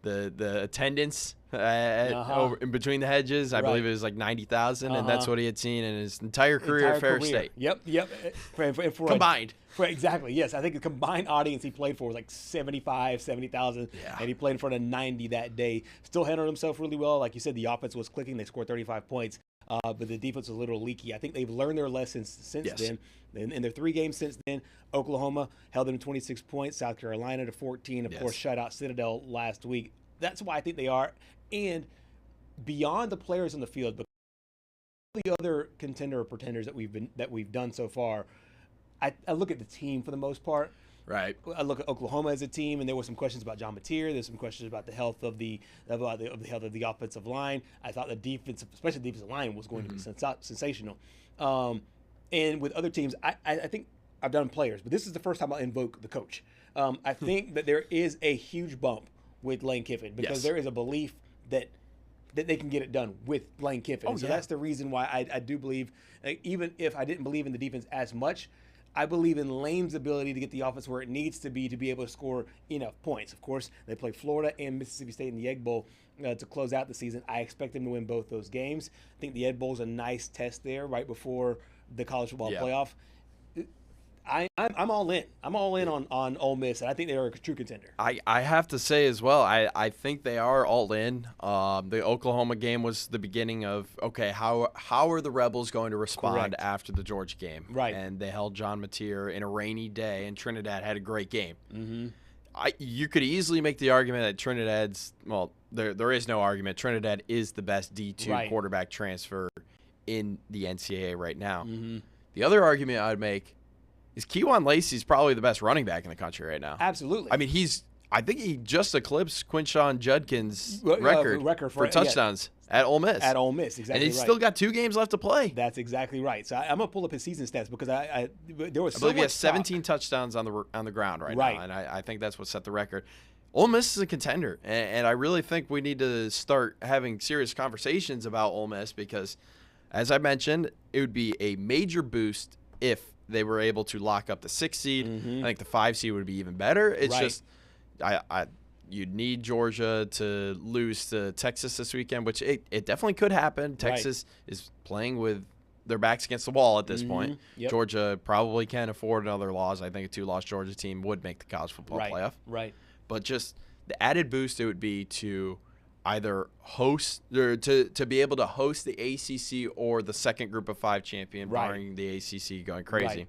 attendance over in between the hedges. I believe it was like 90,000, and that's what he had seen in his entire career at Ferris State. Yep. For Combined. Exactly, yes. I think the combined audience he played for was like 70,000, Yeah. and he played in front of 90 that day. Still handled himself really well. Like you said, the offense was clicking. They scored 35 points, but the defense was a little leaky. I think they've learned their lessons since then. In their 3 games since then, Oklahoma held them to 26 points, South Carolina to 14, of course, shut out Citadel last week. That's why I think they are. And beyond the players on the field, but the other contender or pretenders that we've done so far, I look at the team for the most part. Right. I look at Oklahoma as a team, and there were some questions about John Mateer. There's some questions about the health of the health of the offensive line. I thought the defensive, especially the defensive line, was going to be sensational. And with other teams, I think I've done players, but this is the first time I'll invoke the coach. I think that there is a huge bump with Lane Kiffin because there is a belief that they can get it done with Lane Kiffin. So that's the reason why I do believe, even if I didn't believe in the defense as much, I believe in Lane's ability to get the offense where it needs to be able to score enough points. Of course, they play Florida and Mississippi State in the Egg Bowl to close out the season. I expect them to win both those games. I think the Egg Bowl is a nice test there right before the college football playoff. I'm all in. I'm all in on Ole Miss, and I think they are a true contender. I have to say as well, I think they are all in. The Oklahoma game was the beginning of, okay, how are the Rebels going to respond after the Georgia game? Right. And they held John Mateer in a rainy day, and Trinidad had a great game. You could easily make the argument that Trinidad's, well, there is no argument. Trinidad is the best D2 quarterback transfer in the NCAA right now. The other argument I'd make is Kejuan Lacey's probably the best running back in the country right now. Absolutely. I mean, I think he just eclipsed Quinshon Judkins' record for touchdowns at Ole Miss. At Ole Miss, exactly. And he's still got 2 games left to play. That's exactly right. So I'm gonna pull up his season stats because there was I believe he has 17 touchdowns on the ground right now, and I think that's what set the record. Ole Miss is a contender, and I really think we need to start having serious conversations about Ole Miss because, as I mentioned, it would be a major boost if they were able to lock up the 6 seed. I think the 5 seed would be even better. It's just you'd need Georgia to lose to Texas this weekend, which it definitely could happen. Texas is playing with their backs against the wall at this point. Yep. Georgia probably can't afford another loss. I think a 2-loss Georgia team would make the college football playoff. Right. But just the added boost it would be to either host or to be able to host the ACC or the second Group of 5 champion, barring the ACC going crazy.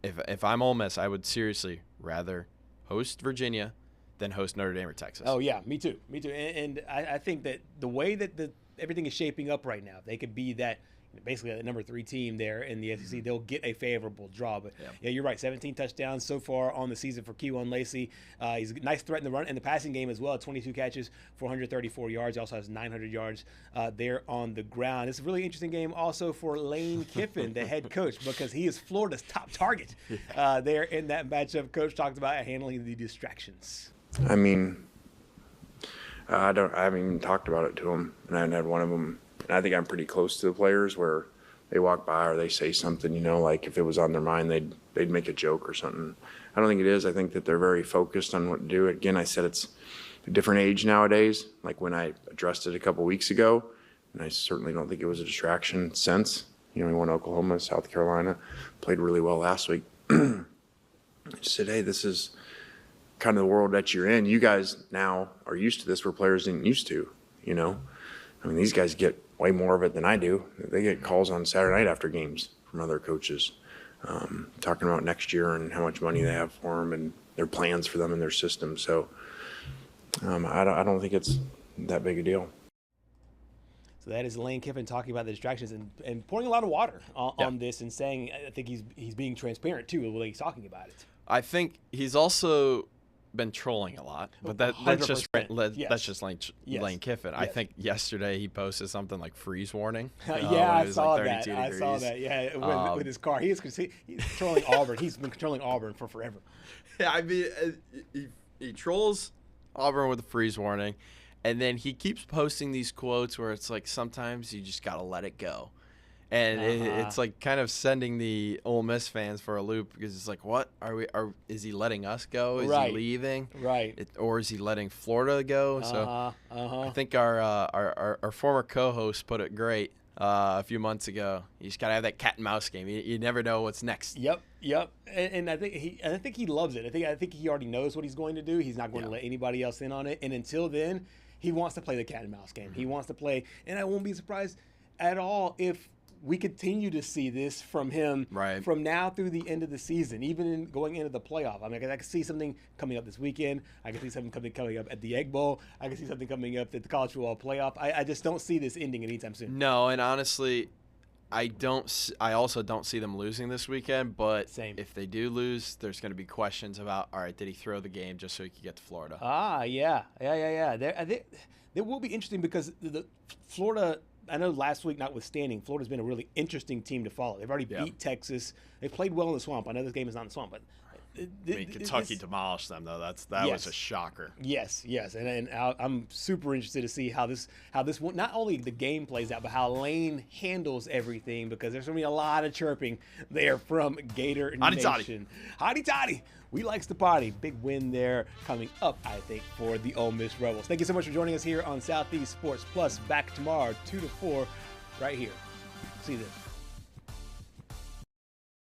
If I'm Ole Miss, I would seriously rather host Virginia than host Notre Dame or Texas. Oh yeah, me too. And I think that the way that everything is shaping up right now, they could be that basically the number 3 team there in the SEC. They'll get a favorable draw. But yeah, you're right. 17 touchdowns so far on the season for Kejuan Lacey. He's a nice threat in the run and the passing game as well. 22 catches, 434 yards. He also has 900 yards there on the ground. It's a really interesting game also for Lane Kiffin, the head coach, because he is Florida's top target there in that matchup. Coach talked about handling the distractions. I mean, I haven't even talked about it to him, and I haven't had one of them. And I think I'm pretty close to the players where they walk by or they say something, like if it was on their mind, they'd make a joke or something. I don't think it is. I think that they're very focused on what to do. Again, I said it's a different age nowadays, like when I addressed it a couple weeks ago, and I certainly don't think it was a distraction since. We won Oklahoma, South Carolina, played really well last week. I just said, hey, this is kind of the world that you're in. You guys now are used to this where players didn't used to, I mean, these guys get way more of it than I do. They get calls on Saturday night after games from other coaches talking about next year and how much money they have for them and their plans for them and their system. So I don't think it's that big a deal. So that is Lane Kiffin talking about the distractions and pouring a lot of water on this and saying, I think he's being transparent too with what he's talking about it. I think he's also been trolling a lot, but that's just Lane Kiffin. Yes. I think yesterday he posted something like freeze warning. I saw that. I saw that. Yeah, with his car, he's trolling Auburn. He's been controlling Auburn for forever. Yeah, I mean, he trolls Auburn with a freeze warning, and then he keeps posting these quotes where it's like sometimes you just gotta let it go. And it's like kind of sending the Ole Miss fans for a loop because it's like, what is he letting us go? Is he leaving? Right. Or is he letting Florida go? So I think our former co-host put it great a few months ago. You just gotta have that cat and mouse game. You never know what's next. Yep. And I think he loves it. I think he already knows what he's going to do. He's not going to let anybody else in on it. And until then, he wants to play the cat and mouse game. He wants to play, and I won't be surprised at all if we continue to see this from him from now through the end of the season, even going into the playoff. I mean, I can see something coming up this weekend. I can see something coming up at the Egg Bowl. I can see something coming up at the College Football Playoff. I just don't see this ending anytime soon. No, and honestly, I also don't see them losing this weekend, but if they do lose, there's going to be questions about, all right, did he throw the game just so he could get to Florida? Yeah. There will be interesting because the Florida – I know last week, notwithstanding, Florida's been a really interesting team to follow. They've already beat Texas. They played well in the Swamp. I know this game is not in the Swamp, but Kentucky demolished them though. That was a shocker. Yes, and I'm super interested to see how this not only the game plays out, but how Lane handles everything because there's gonna be a lot of chirping there from Gator Nation. Hotty toddy. We likes to party. Big win there coming up, I think, for the Ole Miss Rebels. Thank you so much for joining us here on Southeast Sports Plus. Back tomorrow, 2 to 4, right here. See you then.